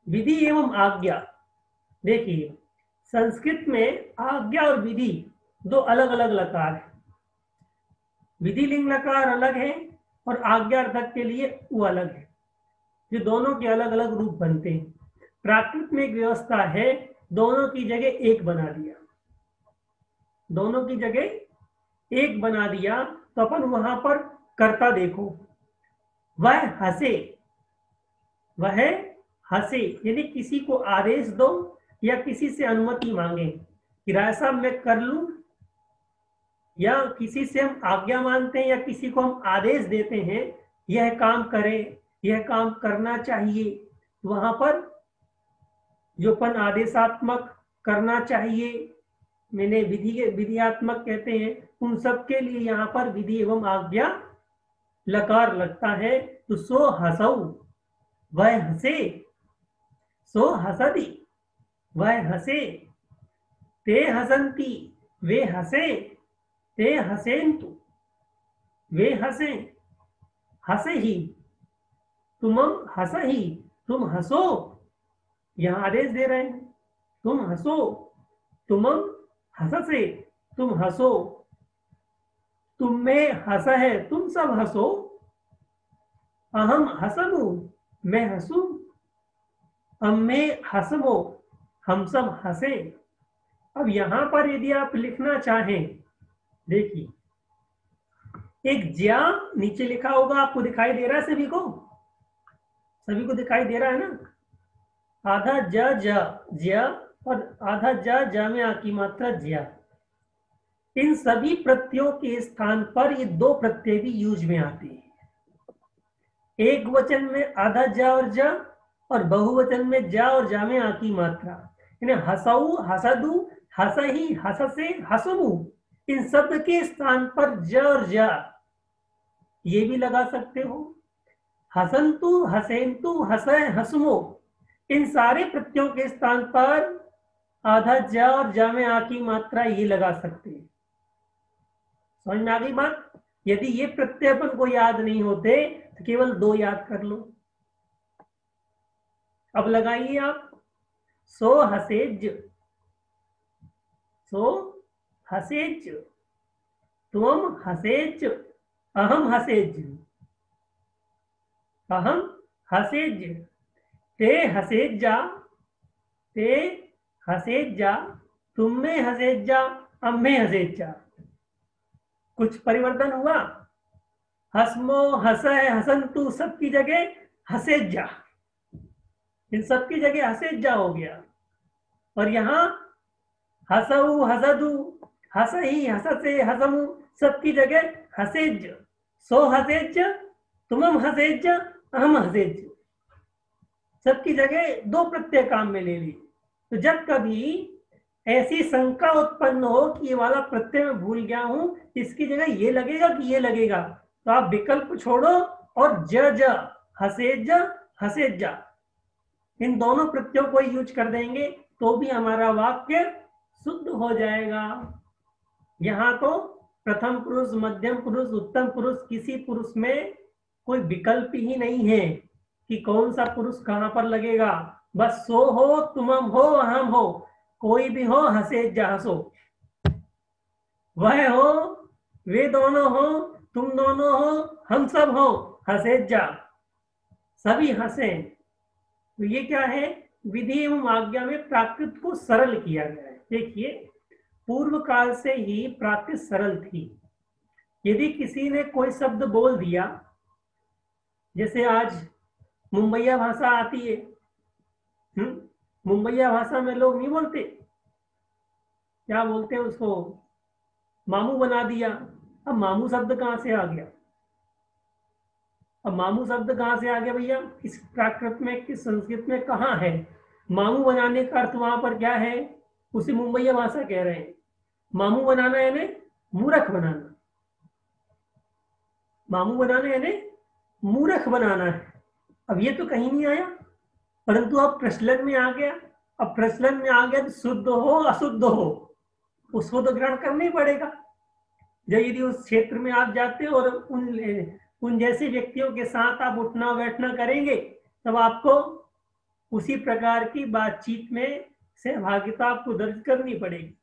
विधि एवं आज्ञा। देखिए, संस्कृत में आज्ञा और विधि दो अलग अलग लकार है। विधि लिंग लकार अलग है और आज्ञार्थक के लिए वो अलग है, जो दोनों के अलग अलग रूप बनते हैं। प्राकृत में एक व्यवस्था है, दोनों की जगह एक बना दिया, दोनों की जगह एक बना दिया। तो अपन वहां पर कर्ता देखो, वह हंसे, वह हंसे, यानी किसी को आदेश दो या किसी से अनुमति मांगे कि राय साहब मैं कर लूं, या किसी से हम आज्ञा मानते हैं या किसी को हम आदेश देते हैं यह काम करे, यह काम करना चाहिए। वहां पर जो अपन आदेशात्मक करना चाहिए, मैंने विधियात्मक कहते हैं, उन सब के लिए यहाँ पर विधि एवं आज्ञा लकार लगता है। तो सो हसऊ, वह हंसे, सो हसदी, वह हंसे, ते हसंती, वे हंसे, ते हसेंतु, वे हंसे, हंसे ही, तुमम हंस ही, तुम हंसो। यहां आदेश दे रहे हैं, तुम हंसो, तुमम हंससे, तुम हंसो, तुम में हंस है, तुम सब हंसो। अहम हसनु, मैं हंसू। अम्मे हसमो, हम सब हंसे। अब यहां पर यदि आप लिखना चाहें, देखिए एक ज्या नीचे लिखा होगा, आपको दिखाई दे रहा है सभी को? सभी को दिखाई दे रहा है ना? आधा ज ज ज्या और आधा ज ज में आ की मात्रा ज्या। इन सभी प्रत्ययों के स्थान पर ये दो प्रत्यय भी यूज में आते हैं। एक वचन में आधा जा और जा, और बहुवचन में जा और जा में आ की मात्रा। यानी हसऊ, हसदू, हसही, हससे, हसमू, इन शब्द के स्थान पर ज और जा ये भी लगा सकते हो। हसंतु, हसेंतु, हसय, हसमो, इन सारे प्रत्ययों के स्थान पर आधा जा और जा में आ की मात्रा ये लगा सकते हैं। समझ में आ गई बात? यदि ये प्रत्यय अपन को याद नहीं होते तो केवल दो याद कर लो। अब लगाइए आप, सो हसेज, सो हसेज, तुम हसेज, अहम हसेज, अहम हसेज, ते हसेज जा, ते हसेज जा, तुम में हसेज जा, अब में हसेज जा। कुछ परिवर्तन हुआ? हसमो, हसय, हसंतु सबकी जगह हसेज जा, इन सबकी जगह हसेज जा हो गया। और यहां हसऊ, हसदू, हसही, हससे, हसमू सबकी जगह हसेज, सो हसेज, तुम हसेज, अहम हसेज, सबकी जगह दो प्रत्यय काम में ले ली। तो जब कभी ऐसी शंका उत्पन्न हो कि ये वाला प्रत्यय मैं भूल गया हूं, इसकी जगह ये लगेगा कि ये लगेगा, तो आप विकल्प छोड़ो और ज ज, हसेज, हसेज जा, इन दोनों प्रत्ययों को यूज कर देंगे तो भी हमारा वाक्य शुद्ध हो जाएगा। यहां तो प्रथम पुरुष, मध्यम पुरुष, उत्तम पुरुष, किसी पुरुष में कोई विकल्प ही नहीं है कि कौन सा पुरुष कहां पर लगेगा। बस सो हो, तुम हो, हम हो, कोई भी हो, हंसे जा हंसो, वह हो, वे दोनों हो, तुम दोनों हो, हम सब हो, हंसे जा, सभी हंसे। तो ये क्या है? विधि एवं आज्ञा में प्राकृत को सरल किया गया है। देखिए पूर्व काल से ही प्राकृत सरल थी। यदि किसी ने कोई शब्द बोल दिया, जैसे आज मुंबईया भाषा आती है, मुंबईया भाषा में लोग नहीं बोलते, क्या बोलते हैं उसको, मामू बना दिया। अब मामू शब्द कहां से आ गया? अब मामू शब्द कहां से आ गया भैया? किस प्राकृत में, किस संस्कृत में कहां है? मामू बनाने का अर्थ वहां पर क्या है? उसे मुंबईया भाषा कह रहे हैं। मामू बनाना यानी मूर्ख बनाना, मामू बनाना यानी मूर्ख बनाना है। अब ये तो कहीं नहीं आया, परंतु अब प्रचलन में आ गया। अब प्रचलन में आ गया तो शुद्ध हो अशुद्ध हो उसको तो ग्रहण करना ही पड़ेगा। जब यदि उस क्षेत्र में आप जाते हो और उन जैसे व्यक्तियों के साथ आप उठना बैठना करेंगे, तब आपको उसी प्रकार की बातचीत में सहभागिता आपको दर्ज करनी पड़ेगी।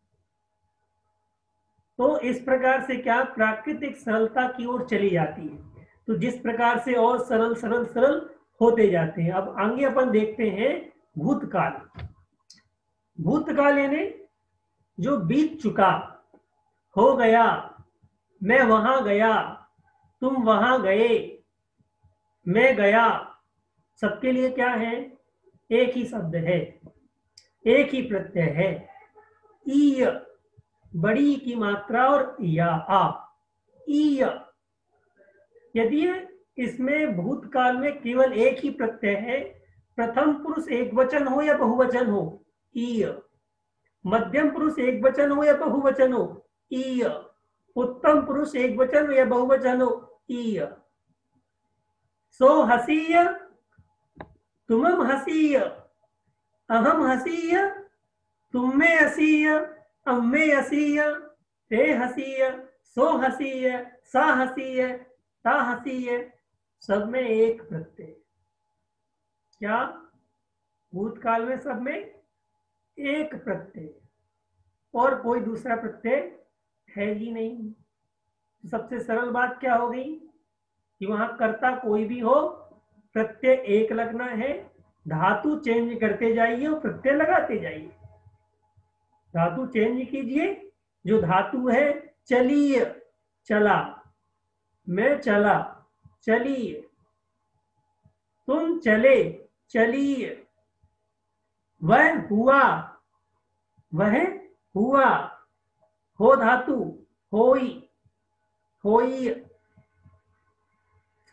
तो इस प्रकार से क्या प्राकृतिक सरलता की ओर चली जाती है। तो जिस प्रकार से और सरल सरल सरल होते जाते हैं। अब आगे अपन देखते हैं भूतकाल। भूतकाल यानी जो बीत चुका, हो गया, मैं वहां गया, तुम वहां गए, मैं गया, सबके लिए क्या है? एक ही शब्द है, एक ही प्रत्यय है, ई, बड़ी की मात्रा और या आ, ई। यदि इसमें भूतकाल में केवल एक ही प्रत्यय है, प्रथम पुरुष एक वचन हो या बहुवचन हो, ई। मध्यम पुरुष एक वचन हो या बहुवचन हो, ई। उत्तम पुरुष एक वचन हो या बहुवचन हो, ई। सो हसीय, तुमम हसीय, अहम हसीय, तुम में हसीय, अब में हसीय, ते हसीय, सो हसीय, सा हसीय, ता हसीय, सब में एक प्रत्यय। क्या? भूतकाल में सब में एक प्रत्यय और कोई दूसरा प्रत्यय है ही नहीं। सबसे सरल बात क्या हो गई कि वहां कर्ता कोई भी हो, प्रत्यय एक लगना है धातु चेंज करते जाइए और प्रत्यय लगाते जाइए। धातु चेंज कीजिए। जो धातु है चलिए, चला, मैं चला, चलिए, तुम चले, चलिए, वह हुआ, वह हुआ, हो धातु होई, होई।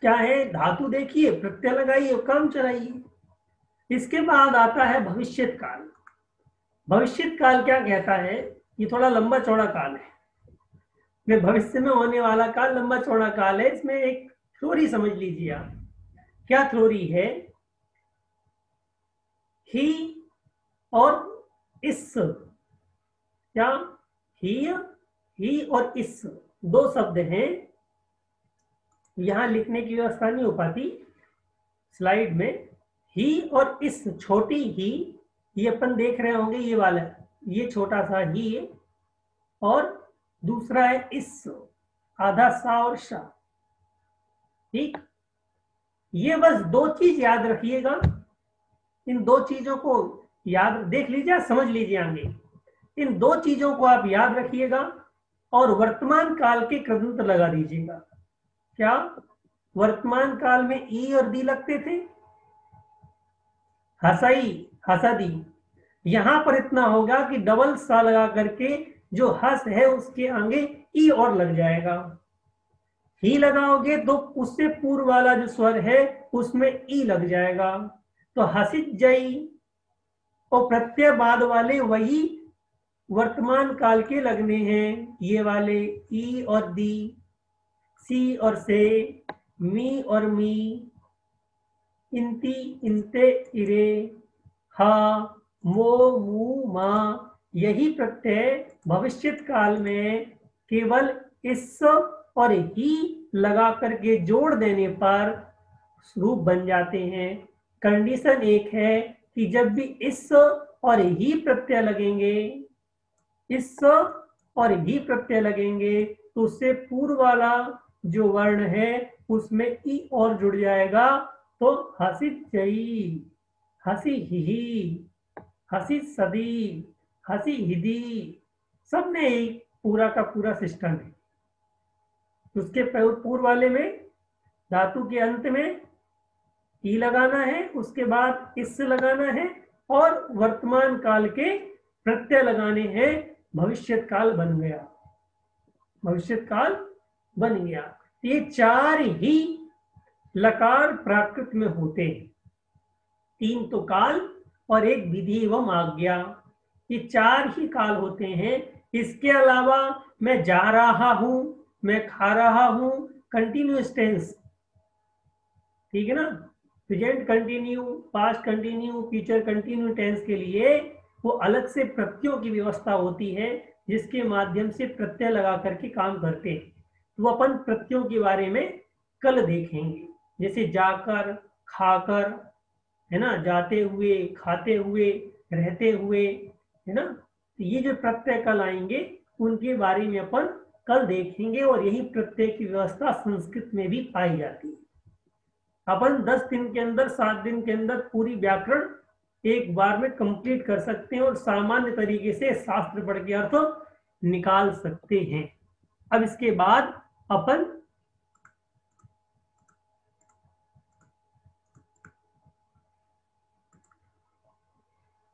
क्या है? धातु देखिए, प्रत्यय लगाइए, काम चलाइए। इसके बाद आता है भविष्यत काल। भविष्यत काल क्या कहता है? ये थोड़ा लंबा चौड़ा काल है। में भविष्य में होने वाला काल लंबा चौड़ा काल है। इसमें एक थ्योरी समझ लीजिए आप। क्या थ्योरी है? ही और इस, क्या ही और इस दो शब्द हैं। यहां लिखने की व्यवस्था नहीं हो पाती स्लाइड में। ही और इस, छोटी ही, ये अपन देख रहे होंगे, ये वाला, ये छोटा सा ही, और दूसरा है इस, आधा सा और शा। ठीक, ये बस दो चीज याद रखिएगा। इन दो चीजों को याद देख लीजिए, समझ लीजिए आगे। इन दो चीजों को आप याद रखिएगा और वर्तमान काल के कृदंत लगा दीजिएगा। क्या वर्तमान काल में ई और दी लगते थे? हसई, हसदी। यहां पर इतना होगा कि डबल सा लगा करके जो हस है उसके आगे ई और लग जाएगा। ही लगाओगे तो उससे पूर्व वाला जो स्वर है उसमें ई लग जाएगा। तो हसित जई और प्रत्यय बाद वाले वही वर्तमान काल के लगने हैं, ये वाले ई और दी, सी और से, मी और मी, इंती, इंते, इरे, हा, मो, मू, मा। यही प्रत्यय भविष्यत काल में केवल इस और ही लगा करके जोड़ देने पर रूप बन जाते हैं। कंडीशन एक है कि जब भी इस और ही प्रत्यय लगेंगे, इस और ही प्रत्यय लगेंगे, तो उससे पूर्व वाला जो वर्ण है उसमें ई और जुड़ जाएगा। तो हसित जई, हसी ही, हसी सदी, हसी हिदी, सब में एक पूरा का पूरा सिस्टम है। उसके पूर्व वाले में धातु के अंत में ई लगाना है, उसके बाद इस लगाना है, और वर्तमान काल के प्रत्यय लगाने हैं। भविष्यत काल बन गया, भविष्यत काल बन गया। ये चार ही लकार प्राकृत में होते हैं। तीन तो काल और एक विधि एवं आज्ञा, ये चार ही काल होते हैं। इसके अलावा मैं जा रहा हूं, मैं खा रहा हूं, कंटिन्यूअस टेंस, ठीक है ना। Present continue, past continue, future continue tense के लिए वो अलग से प्रत्ययों की व्यवस्था होती है जिसके माध्यम से प्रत्यय लगा करके काम करते हैं। तो अपन प्रत्ययों के बारे में कल देखेंगे, जैसे जाकर, खाकर, है ना, जाते हुए, खाते हुए, रहते हुए, है ना। तो ये जो प्रत्यय कल आएंगे उनके बारे में अपन कल देखेंगे। और यही प्रत्यय की व्यवस्था संस्कृत में भी पाई जाती है। अपन 10 दिन के अंदर, 7 दिन के अंदर पूरी व्याकरण एक बार में कंप्लीट कर सकते हैं और सामान्य तरीके से शास्त्र पढ़ के अर्थ निकाल सकते हैं। अब इसके बाद अपन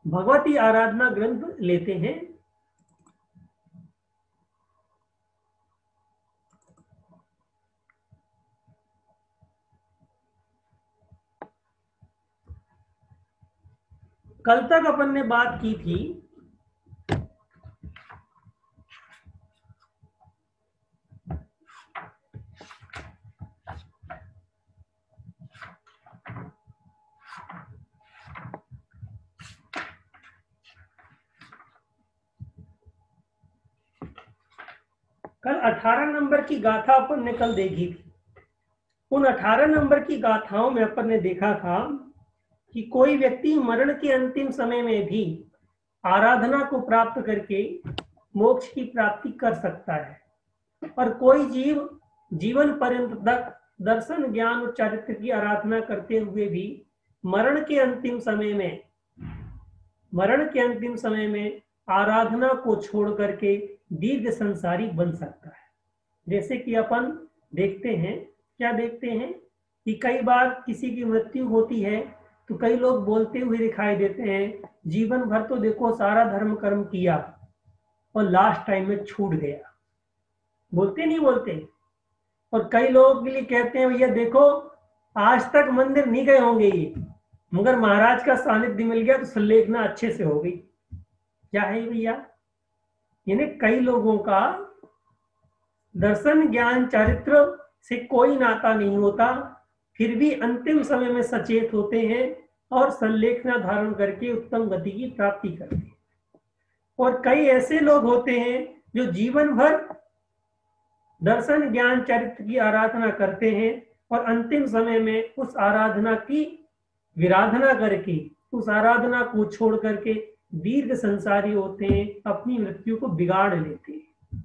भगवती आराधना ग्रंथ लेते हैं। कल तक अपन ने बात की थी कल 18 नंबर की गाथा अपन ने कल देखी थी। उन 18 नंबर की गाथाओं में अपन ने देखा था कि कोई व्यक्ति मरण के अंतिम समय में भी आराधना को प्राप्त करके मोक्ष की प्राप्ति कर सकता है, और कोई जीव जीवन पर्यंत तक दर्शन, ज्ञान और चारित्र की आराधना करते हुए भी मरण के अंतिम समय में आराधना को छोड़ करके दीर्घ संसारी बन सकता है। जैसे कि अपन देखते हैं, क्या देखते हैं कि कई बार किसी की मृत्यु होती है तो कई लोग बोलते हुए दिखाई देते हैं, जीवन भर तो देखो सारा धर्म कर्म किया और लास्ट टाइम में छूट गया। बोलते नहीं बोलते? और कई लोगों के लिए कहते हैं, भैया देखो आज तक मंदिर नहीं गए होंगे ये, मगर महाराज का सानिध्य मिल गया तो संलेखना अच्छे से हो गई। क्या है भैया? यानी कई लोगों का दर्शन ज्ञान चरित्र से कोई नाता नहीं होता, फिर भी अंतिम समय में सचेत होते हैं और संलेखना धारण करके उत्तम गति की प्राप्ति करते हैं। और कई ऐसे लोग होते हैं जो जीवन भर दर्शन ज्ञान चरित्र की आराधना करते हैं और अंतिम समय में उस आराधना की विराधना करके, उस आराधना को छोड़ करके दीर्घ संसारी होते हैं, अपनी मृत्यु को बिगाड़ लेते हैं।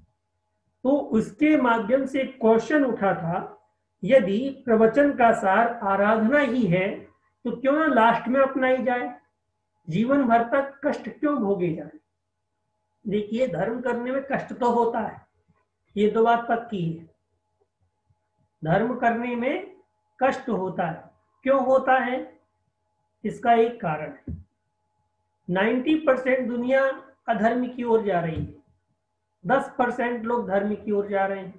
तो उसके माध्यम से क्वेश्चन उठा था, यदि प्रवचन का सार आराधना ही है तो क्यों ना लास्ट में अपनाई जाए, जीवन भर तक कष्ट क्यों भोगे जाए। देखिए, धर्म करने में कष्ट तो होता है, ये तो बात पक्की है। धर्म करने में कष्ट होता है। क्यों होता है? इसका एक कारण है, 90% दुनिया अधर्म की ओर जा रही है, 10% लोग धर्म की ओर जा रहे हैं।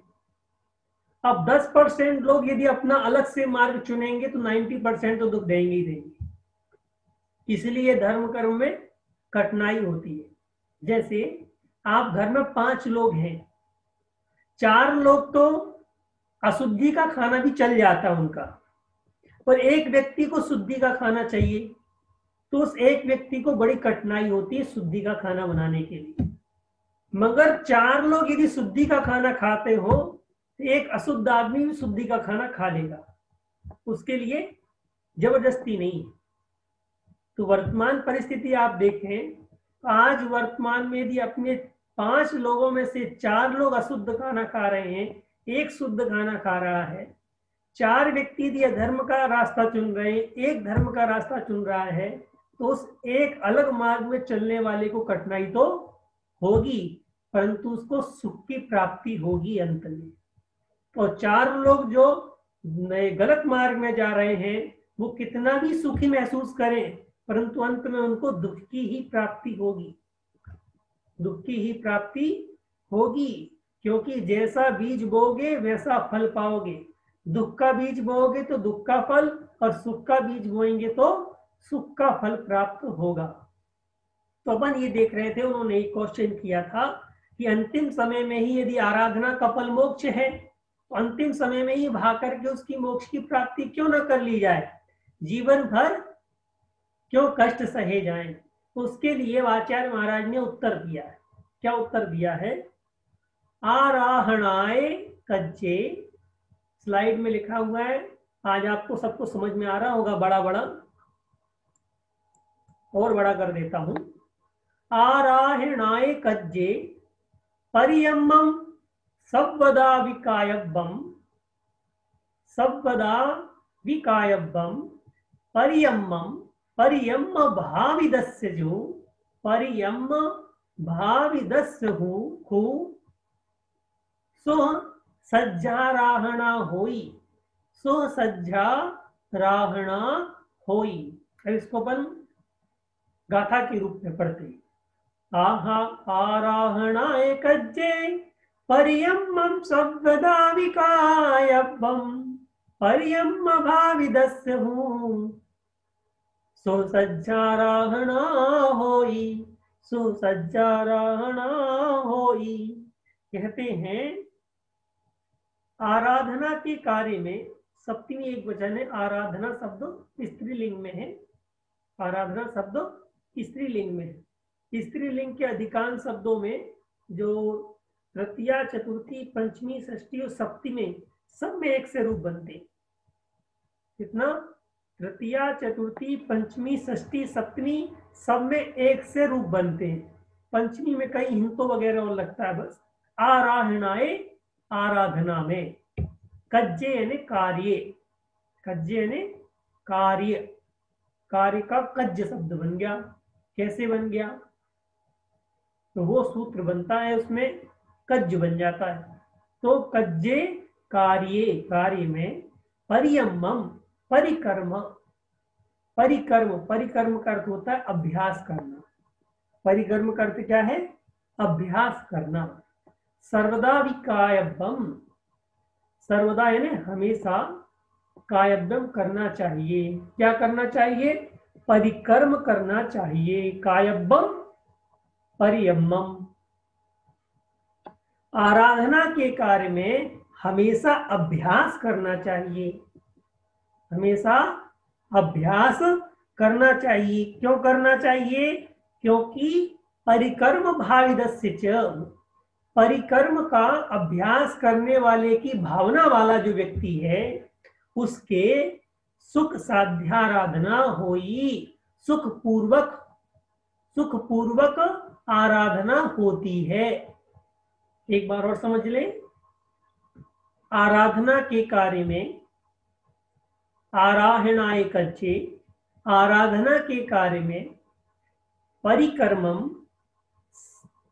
अब 10% लोग यदि अपना अलग से मार्ग चुनेंगे तो 90% तो दुख देंगे ही देंगे। इसलिए धर्म कर्म में कठिनाई होती है। जैसे आप घर में 5 लोग हैं, 4 लोग तो अशुद्धि का खाना भी चल जाता है उनका, और एक व्यक्ति को शुद्धि का खाना चाहिए, तो उस एक व्यक्ति को बड़ी कठिनाई होती है शुद्धि का खाना बनाने के लिए। मगर 4 लोग यदि शुद्धि का खाना खाते हो तो एक अशुद्ध आदमी भी शुद्धि का खाना खा लेगा, उसके लिए जबरदस्ती नहीं। तो वर्तमान परिस्थिति आप देखें, आज वर्तमान में यदि अपने 5 लोगों में से 4 लोग अशुद्ध खाना खा रहे हैं, एक शुद्ध खाना खा रहा है, 4 व्यक्ति यदि धर्म का रास्ता चुन रहे हैं, एक धर्म का रास्ता चुन रहा है, तो उस एक अलग मार्ग में चलने वाले को कठिनाई तो होगी, परंतु उसको सुख की प्राप्ति होगी अंत में। और 4 लोग जो नए गलत मार्ग में जा रहे हैं, वो कितना भी सुखी महसूस करें, परंतु अंत में उनको दुख की ही प्राप्ति होगी, दुख की ही प्राप्ति होगी। क्योंकि जैसा बीज बोगे वैसा फल पाओगे। दुख का बीज बोओगे तो दुख का फल, और सुख का बीज बोएंगे तो सुख का फल प्राप्त होगा। तो अपन ये देख रहे थे, उन्होंने एक क्वेश्चन किया था कि अंतिम समय में ही यदि आराधना का फल मोक्ष है, तो अंतिम समय में ही भाग करके उसकी मोक्ष की प्राप्ति क्यों न कर ली जाए, जीवन भर क्यों कष्ट सहे जाएं। तो उसके लिए आचार्य महाराज ने उत्तर दिया है। क्या उत्तर दिया है? आराहणाय कज्जे, स्लाइड में लिखा हुआ है, आज आपको सबको समझ में आ रहा होगा, बड़ा बड़ा और बड़ा कर देता हूं। आराहणाय कज्जे परियम्मम सव्वदा विकायब्बम, सव्वदा विकायब्बम परियम्मम, परियम्म भाविदस्य जो, परियम्म भाविदस्य हु सो सज्जाराहणा होई, सो सज्जाराहणा होई। अब इसको अपन गाथा के रूप में पढ़ते हैं। आहा आराहणाय कज्जे परियम्मं सव्वदा विकायब्बम, परियम्म भाविदस्य हूँ सो सज्जाराहणा होई, सो सज्जाराहणा होई। कहते हैं आराधना के कार्य में सप्तमी एक वचन है, आराधना शब्द स्त्रीलिंग में है, आराधना शब्द स्त्रीलिंग में है। स्त्रीलिंग के अधिकांश शब्दों में जो तृतीया चतुर्थी पंचमी षष्ठी और सप्तमी सब में एक से रूप बनते। कितना? तृतीया चतुर्थी पंचमी षष्ठी सप्तमी सब में एक से रूप बनते हैं। पंचमी में कई हिंतों वगैरह और लगता है बस। आराहणाए आराधना में, कज्जे यानी कार्य, कज्जे यानी कार्य, कार्य का कज्ज शब्द बन गया। कैसे बन गया? तो वो सूत्र बनता है उसमें कज्ज बन जाता है। तो कज्जे कार्ये, कार्य में परियम्मम परिकर्म, परिकर्म, परिकर्म का अर्थ होता है अभ्यास करना। परिकर्म का अर्थ क्या है? अभ्यास करना। सर्वदा विकायबम, सर्वदा यानी हमेशा, कायबम करना चाहिए। क्या करना चाहिए? परिकर्म करना चाहिए। कायबम परियम्मम, आराधना के कार्य में हमेशा अभ्यास करना चाहिए। हमेशा अभ्यास करना चाहिए। क्यों करना चाहिए? क्योंकि परिकर्म भाविदस्य च, परिकर्म का अभ्यास करने वाले की भावना वाला जो व्यक्ति है उसके सुख साध्याराधना होई, सुख पूर्वक, सुख पूर्वक आराधना होती है। एक बार और समझ ले, आराधना के कार्य में आराहणाय कच्चे, आराधना के कार्य में परिकर्मम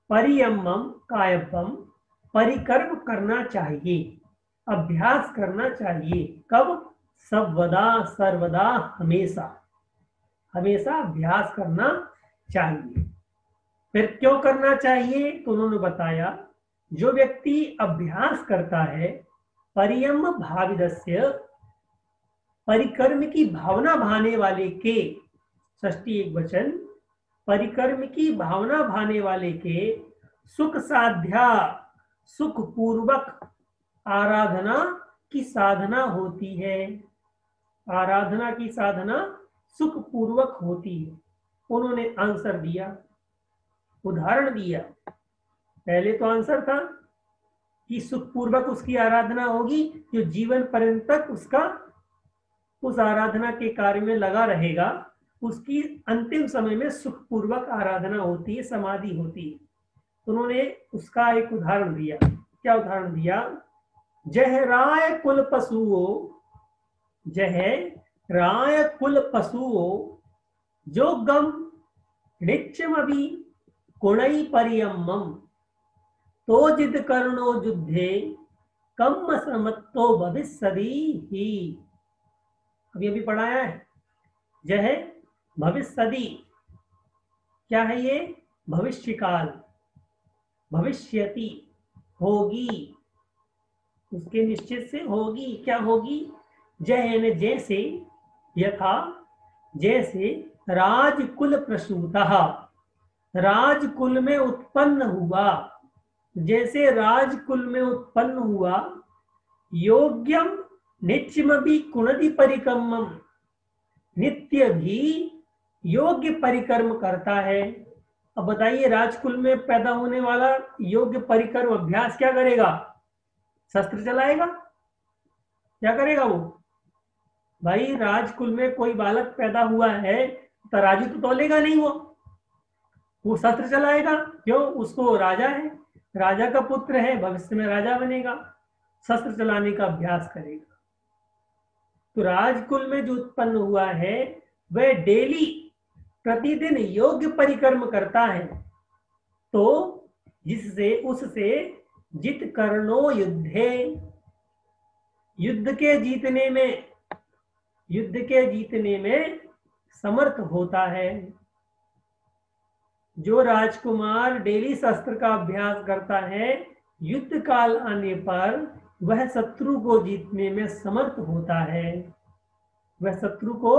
परियम्मम कायबम, परिकर्म करना चाहिए, अभ्यास करना चाहिए। कब? सर्वदा, सर्वदा, हमेशा, हमेशा अभ्यास करना चाहिए। फिर क्यों करना चाहिए? तो उन्होंने बताया जो व्यक्ति अभ्यास करता है, परियम भाविदस्य, परिकर्म की भावना भाने वाले के, षष्ठी एक वचन, परिकर्म की भावना भाने वाले के सुख साध्या, सुख पूर्वक आराधना की साधना होती है। आराधना की साधना सुख पूर्वक होती है। उन्होंने आंसर दिया, उदाहरण दिया। पहले तो आंसर था कि सुखपूर्वक उसकी आराधना होगी, जो जीवन पर्यंत तक उसका उस आराधना के कार्य में लगा रहेगा, उसकी अंतिम समय में सुखपूर्वक आराधना होती है, समाधि होती है। उन्होंने उसका एक उदाहरण दिया। क्या उदाहरण दिया? जह राय कुल पशुओ, जह राय कुल पशुओ जो गम नित्यमभि गुणई परियम्मम, तो जिद कर्णो युद्धे कम समत्तो भविष्यति ही। अभी अभी पढ़ाया है। जह भविष्यति, क्या है ये? भविष्य काल, भविष्यति, होगी, उसके निश्चित से होगी। क्या होगी? जय जैसे, यथा जैसे राजकुल प्रसूतः, राजकुल में उत्पन्न हुआ, जैसे राजकुल में उत्पन्न हुआ, योग्यम नित्यम भी कुणदि परिकर्मम, नित्य भी योग्य परिकर्म करता है। अब बताइए, राजकुल में पैदा होने वाला योग्य परिकर्म अभ्यास क्या करेगा? शस्त्र चलाएगा? क्या करेगा वो? भाई राजकुल में कोई बालक पैदा हुआ है, तराजू तो तौलेगा नहीं, वो शस्त्र चलाएगा। क्यों? उसको राजा है, राजा का पुत्र है, भविष्य में राजा बनेगा, शस्त्र चलाने का अभ्यास करेगा। तो राजकुल में जो उत्पन्न हुआ है वह डेली, प्रतिदिन योग्य परिकर्म करता है, तो जिससे उससे जित कर्णो युद्धे, युद्ध के जीतने में, युद्ध के जीतने में समर्थ होता है। जो राजकुमार डेली शस्त्र का अभ्यास करता है, युद्ध काल आने पर वह शत्रु को जीतने में समर्थ होता है, वह शत्रु को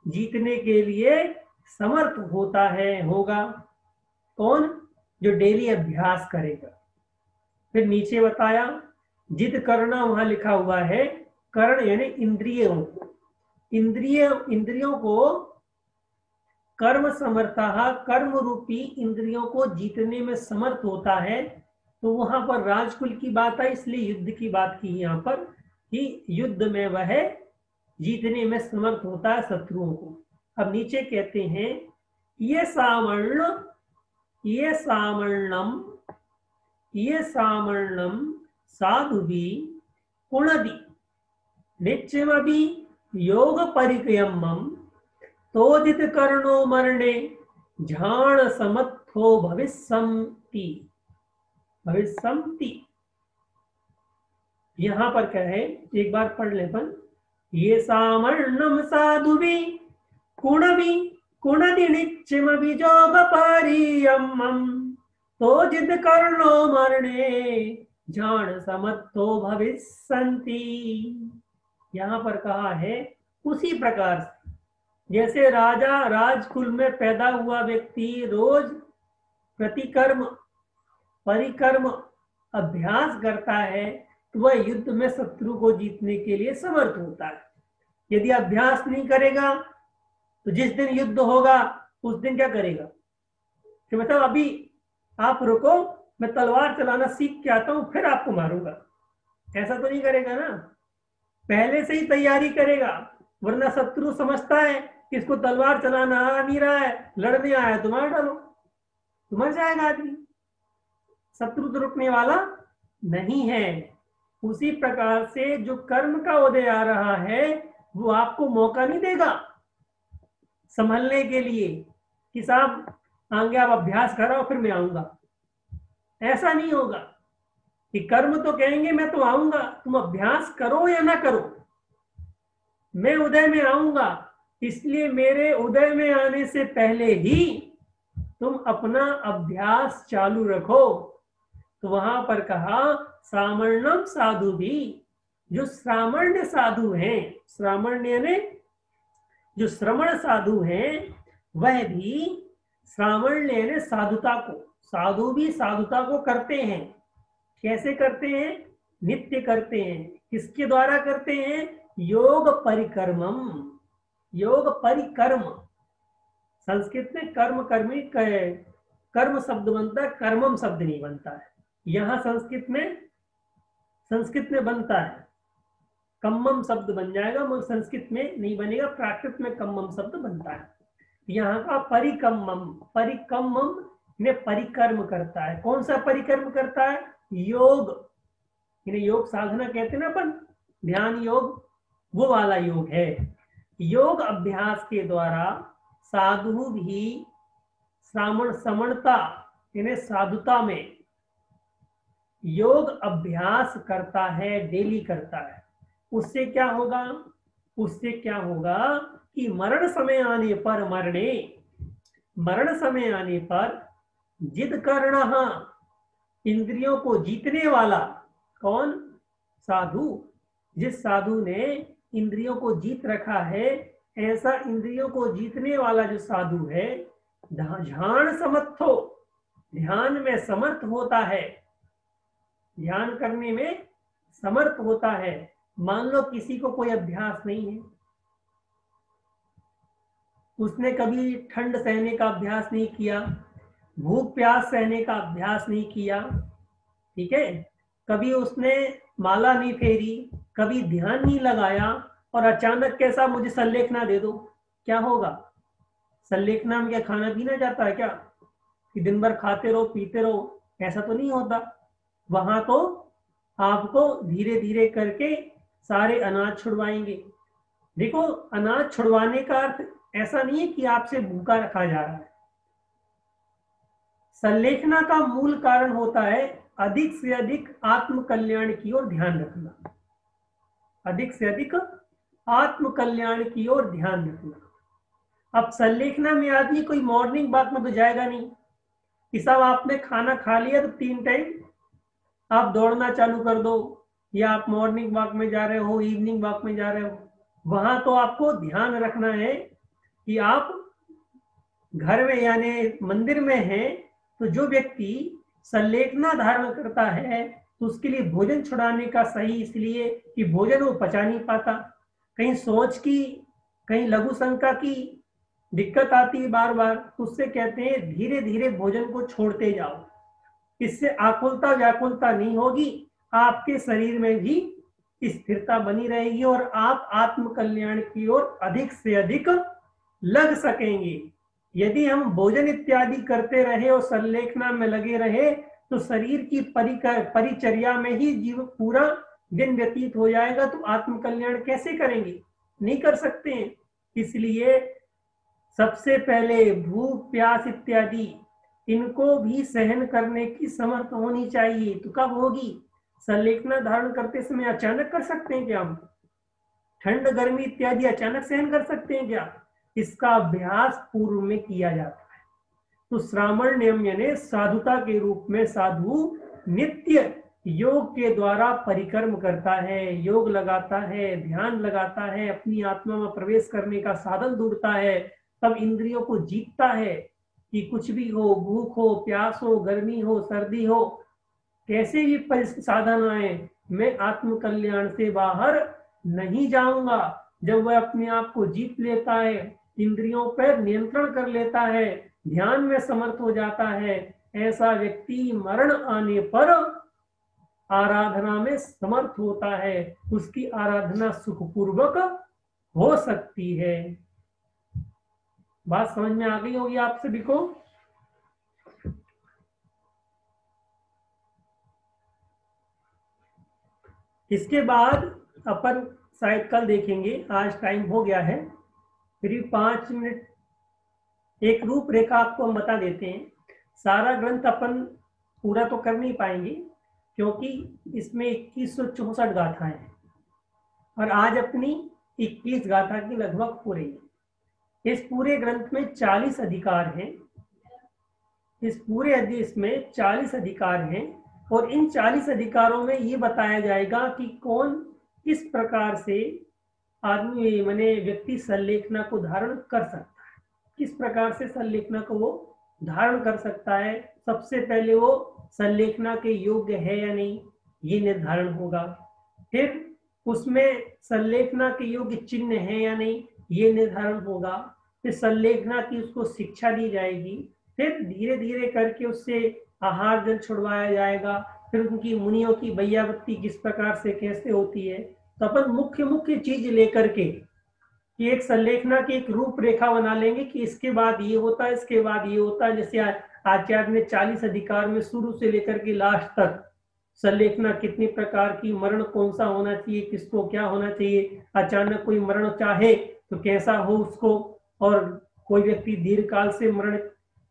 जीतने के लिए समर्थ होता है, होगा। कौन? जो डेली अभ्यास करेगा। फिर नीचे बताया जिद करना, वहां लिखा हुआ है कर्ण यानी इंद्रियों को, इंद्रियों को कर्म समर्था, कर्म रूपी इंद्रियों को जीतने में समर्थ होता है। तो वहां पर राजकुल की बात है, इसलिए युद्ध की बात की यहाँ पर कि युद्ध में वह जीतने में समर्थ होता है शत्रुओं को। अब नीचे कहते हैं ये सामर्ण, ये सामर्णम, ये सामर्णम साधुभी कुणदि नित्यमभि योग परिकर्मम तोजित कर्णो मरणे झाण समत्थो भविष्यन्ति। भविष्यन्ति यहां पर क्या है, एक बार पढ़ ले अपन। ये सामर्णम साधुवी कुणवी कुणति निच्चिम बीजोग पारियम्मम तोजित कर्णो मरणे झाण समत्थो भविष्यन्ति। यहां पर कहा है उसी प्रकार से जैसे राजा राजकुल में पैदा हुआ व्यक्ति रोज प्रतिकर्म परिकर्म अभ्यास करता है तो वह युद्ध में शत्रु को जीतने के लिए समर्थ होता है। यदि अभ्यास नहीं करेगा तो जिस दिन युद्ध होगा उस दिन क्या करेगा कि मतलब अभी आप रुको, मैं तलवार चलाना सीख के आता हूं फिर आपको मारूंगा, ऐसा तो नहीं करेगा ना। पहले से ही तैयारी करेगा, वरना शत्रु समझता है कि इसको तलवार चलाना आ नहीं रहा है, लड़ने आया तो मार डालो, तो मर जाएगा आदमी। शत्रु तो रुकने वाला नहीं है। उसी प्रकार से जो कर्म का उदय आ रहा है वो आपको मौका नहीं देगा संभलने के लिए कि साहब आगे आप अभ्यास कराओ फिर मैं आऊंगा। ऐसा नहीं होगा कि कर्म तो कहेंगे मैं तो आऊंगा, तुम अभ्यास करो या ना करो, मैं उदय में आऊंगा, इसलिए मेरे उदय में आने से पहले ही तुम अपना अभ्यास चालू रखो। तो वहां पर कहा श्रामण्यम साधु भी, जो श्रामण्य साधु हैं, श्रामण्य ने जो श्रमण साधु हैं वह भी श्रामण्य ने साधुता को, साधु भी साधुता को करते हैं। कैसे करते हैं? नित्य करते हैं। किसके द्वारा करते हैं? योग परिकर्मम। योग परिकर्म संस्कृत में कर्म कर्मी कर्म शब्द बनता है, कर्मम शब्द नहीं बनता है। यहां संस्कृत में बनता है, कम्मम शब्द बन जाएगा, मगर संस्कृत में नहीं बनेगा, प्राकृत में कम्मम शब्द बनता है। यहाँ का परिकम्मम, परिकम्मम ने परिकर्म करता है। कौन सा परिकर्म करता है? योग, इन्हें योग साधना कहते हैं ना अपन, ध्यान योग, वो वाला योग है। योग अभ्यास के द्वारा साधु भी श्रामण समणता इन्हें साधुता में योग अभ्यास करता है, डेली करता है। उससे क्या होगा? उससे क्या होगा कि मरण समय आने पर, मरण समय आने पर जिद करना, इंद्रियों को जीतने वाला, कौन? साधु। जिस साधु ने इंद्रियों को जीत रखा है, ऐसा इंद्रियों को जीतने वाला जो साधु है, ध्यान समर्थो, ध्यान में समर्थ होता है, ध्यान करने में समर्थ होता है। मान लो किसी को कोई अभ्यास नहीं है, उसने कभी ठंड सहने का अभ्यास नहीं किया, भूख प्यास सहने का अभ्यास नहीं किया, ठीक है, कभी उसने माला नहीं फेरी, कभी ध्यान नहीं लगाया, और अचानक कैसा मुझे संलेखना दे दो, क्या होगा? संलेखना में क्या खाना पीना जाता है क्या कि दिन भर खाते रहो पीते रहो? ऐसा तो नहीं होता। वहां तो आपको धीरे धीरे करके सारे अनाज छुड़वाएंगे। देखो, अनाज छुड़वाने का अर्थ ऐसा नहीं है कि आपसे भूखा रखा जा रहा है। संलेखना का मूल कारण होता है अधिक से अधिक आत्म कल्याण की ओर ध्यान रखना, अधिक से अधिक आत्म कल्याण की ओर ध्यान रखना। अब संलेखना में आदमी कोई मॉर्निंग वॉक में तो जाएगा नहीं कि साहब आपने खाना खा लिया तो 3 टाइम आप दौड़ना चालू कर दो, या आप मॉर्निंग वॉक में जा रहे हो, इवनिंग वॉक में जा रहे हो। वहां तो आपको ध्यान रखना है कि आप घर में यानी मंदिर में हैं, तो जो व्यक्ति संलेखना धारण करता है तो उसके लिए भोजन छुड़ाने का सही, इसलिए कि भोजन वो पचा नहीं पाता, कहीं सोच की, कहीं लघु शंका की दिक्कत आती है बार बार, तो उससे कहते हैं धीरे धीरे भोजन को छोड़ते जाओ। इससे आकुलता व्याकुलता नहीं होगी, आपके शरीर में भी स्थिरता बनी रहेगी और आप आत्म कल्याण की ओर अधिक से अधिक लग सकेंगे। यदि हम भोजन इत्यादि करते रहे और संलेखना में लगे रहे तो शरीर की परिचर्या में ही जीव पूरा दिन व्यतीत हो जाएगा, तो आत्म कल्याण कैसे करेंगे? नहीं कर सकते हैं। इसलिए सबसे पहले भूख प्यास इत्यादि इनको भी सहन करने की समर्थ होनी चाहिए। तो कब होगी? संलेखना धारण करते समय अचानक कर सकते हैं क्या हम? ठंड गर्मी इत्यादि अचानक सहन कर सकते हैं क्या? इसका अभ्यास पूर्व में किया जाता है। तो श्रावण नियम यानी साधुता के रूप में साधु नित्य योग के द्वारा परिक्रम करता है, योग लगाता है, ध्यान लगाता है, अपनी आत्मा में प्रवेश करने का साधन ढूंढता है, तब इंद्रियों को जीतता है कि कुछ भी हो, भूख हो, प्यास हो, गर्मी हो, सर्दी हो, कैसे भी साधन आए, मैं आत्म कल्याण से बाहर नहीं जाऊंगा। जब वह अपने आप को जीत लेता है, इंद्रियों पर नियंत्रण कर लेता है, ध्यान में समर्थ हो जाता है, ऐसा व्यक्ति मरण आने पर आराधना में समर्थ होता है। उसकी आराधना सुखपूर्वक हो सकती है। बात समझ में आ गई होगी आप सभी को? इसके बाद अपन शायद कल देखेंगे, आज टाइम हो गया है, फिर 5 मिनट एक रूपरेखा आपको हम बता देते हैं। सारा ग्रंथ अपन पूरा तो कर नहीं पाएंगे क्योंकि इसमें 2164 गाथाएं हैं और आज अपनी 21 गाथा की लगभग हो रही है। इस पूरे ग्रंथ में 40 अधिकार हैं। इस पूरे अध्याय में 40 अधिकार हैं और इन 40 अधिकारों में ये बताया जाएगा कि कौन किस प्रकार से आदमी माने व्यक्ति संलेखना को धारण कर सकता है, किस प्रकार से संलेखना को वो धारण कर सकता है। सबसे पहले वो संलेखना के योग्य है या नहीं, ये निर्धारण होगा। फिर उसमें संलेखना के योग्य चिन्ह है या नहीं, ये निर्धारण होगा। फिर संलेखना की उसको शिक्षा दी जाएगी। फिर धीरे धीरे करके उससे आहार जल छुड़वाया जाएगा। फिर उनकी मुनियों की बैयावत्ती किस प्रकार से कैसे होती है। तो अपन मुख्य मुख्य चीज लेकर के कि एक संलेखना की एक रूपरेखा बना लेंगे कि इसके बाद ये होता है, इसके बाद ये होता है। जैसे आचार्य ने 40 अधिकार में शुरू से लेकर के लास्ट तक संलेखना कितनी प्रकार की, मरण कौन सा होना चाहिए, किसको क्या होना चाहिए, अचानक कोई मरण चाहे तो कैसा हो उसको, और कोई व्यक्ति दीर्घ काल से मरण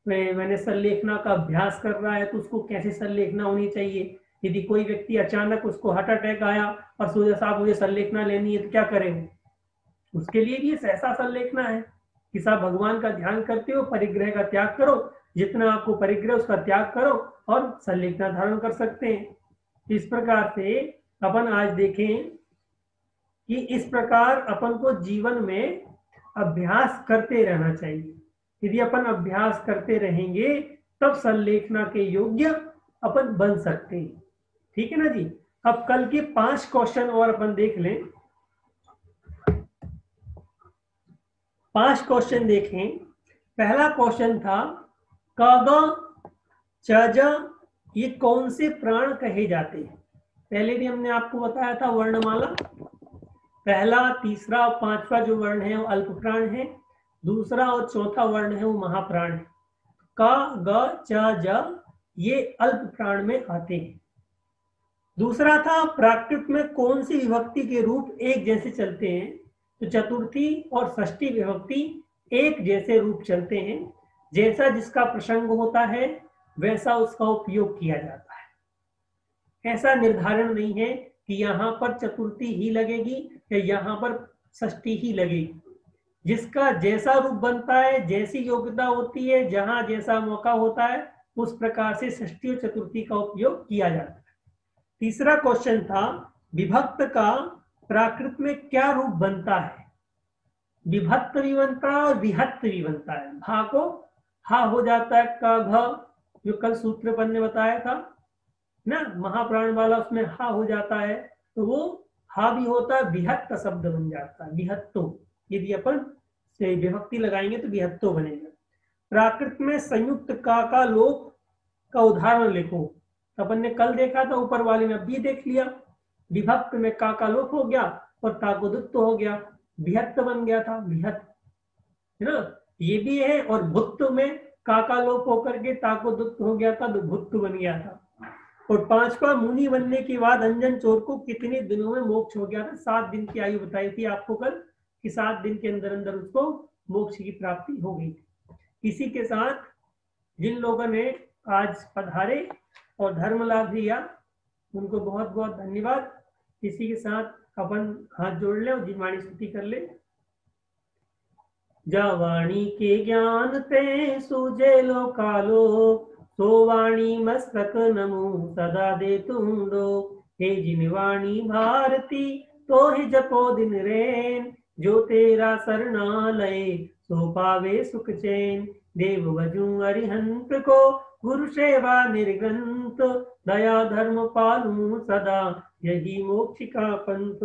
मैंने संलेखना का अभ्यास कर रहा है तो उसको कैसे संलेखना होनी चाहिए। यदि कोई व्यक्ति अचानक उसको हार्ट अटैक आया और सोचा साहब मुझे संलेखना लेनी है तो क्या करें, उसके लिए भी ऐसा संलेखना है कि साहब भगवान का ध्यान करते हो, परिग्रह का त्याग करो, जितना आपको परिग्रह उसका त्याग करो और संलेखना धारण कर सकते हैं। इस प्रकार से अपन आज देखें कि इस प्रकार अपन को जीवन में अभ्यास करते रहना चाहिए। यदि अपन अभ्यास करते रहेंगे तब संलेखना के योग्य अपन बन सकते हैं। ठीक है ना जी। अब कल के 5 क्वेश्चन और अपन देख लें। 5 क्वेश्चन देखें। पहला क्वेश्चन था क च ये कौन से प्राण कहे जाते हैं। पहले भी हमने आपको बताया था वर्णमाला, पहला, तीसरा और 5वां जो वर्ण है वो अल्प प्राण है, दूसरा और चौथा वर्ण है वो महाप्राण है। क ग च ज ये अल्प प्राण में आते हैं। दूसरा था प्राकृत में कौन सी विभक्ति के रूप एक जैसे चलते हैं। तो चतुर्थी और षष्ठी विभक्ति एक जैसे रूप चलते हैं। जैसा जिसका प्रसंग होता है वैसा उसका उपयोग किया जाता है। ऐसा निर्धारण नहीं है कि यहाँ पर चतुर्थी ही लगेगी या यहाँ पर षष्ठी ही लगेगी। जिसका जैसा रूप बनता है, जैसी योग्यता होती है, जहां जैसा मौका होता है, उस प्रकार से षष्ठी और चतुर्थी का उपयोग किया जाता है। तीसरा क्वेश्चन था विभक्त का प्राकृत में क्या रूप बनता है। विभक्त भी बनता है और विहत्त भी बनता है। भा को हा हो जाता है, का घ जो कल सूत्र पर ने बताया था ना, महाप्राण वाला, उसमें हा हो जाता है तो वो हा भी होता है, विहत्त शब्द बन जाता है, विहत्तो। यदि अपन से विभक्ति लगाएंगे तो विहत्तो बनेगा। प्राकृत में संयुक्त का लोप का उदाहरण लिखो। अपन ने कल देखा था, ऊपर वाले में भी देख लिया। विभक्त में का लोप हो गया और ताकोदुत्त हो गया, विहत्त बन गया था, विहत्त है ना, ये भी है। और भुत्त में का लोप होकर के ताकोदुत्त हो गया था तो भुत्त बन गया था। और 5वां मुनि बनने के बाद अंजन चोर को कितने दिनों में मोक्ष हो गया था। 7 दिन की आयु बताई थी आपको कल कि 7 दिन के अंदर अंदर उसको मोक्ष की प्राप्ति हो गई। इसी के साथ जिन लोगों ने आज पधारे और धर्म लाभ लिया उनको बहुत बहुत धन्यवाद। इसी के साथ अपन हाथ जोड़ ले और जिनवाणी स्तुति कर ले। जा वाणी के ज्ञान ते सूझे लो कालो, सो वाणी मस्तक नमो सदा दे तुंडो। हे जिनवाणी भारती तो ही जपो दिन रैन, जो तेरा शरणालय सो पावे सुख चैन। देव भजू अरिहंत को गुरु सेवा निर्गंत, दया धर्म पालू सदा यही मोक्ष का पंथ।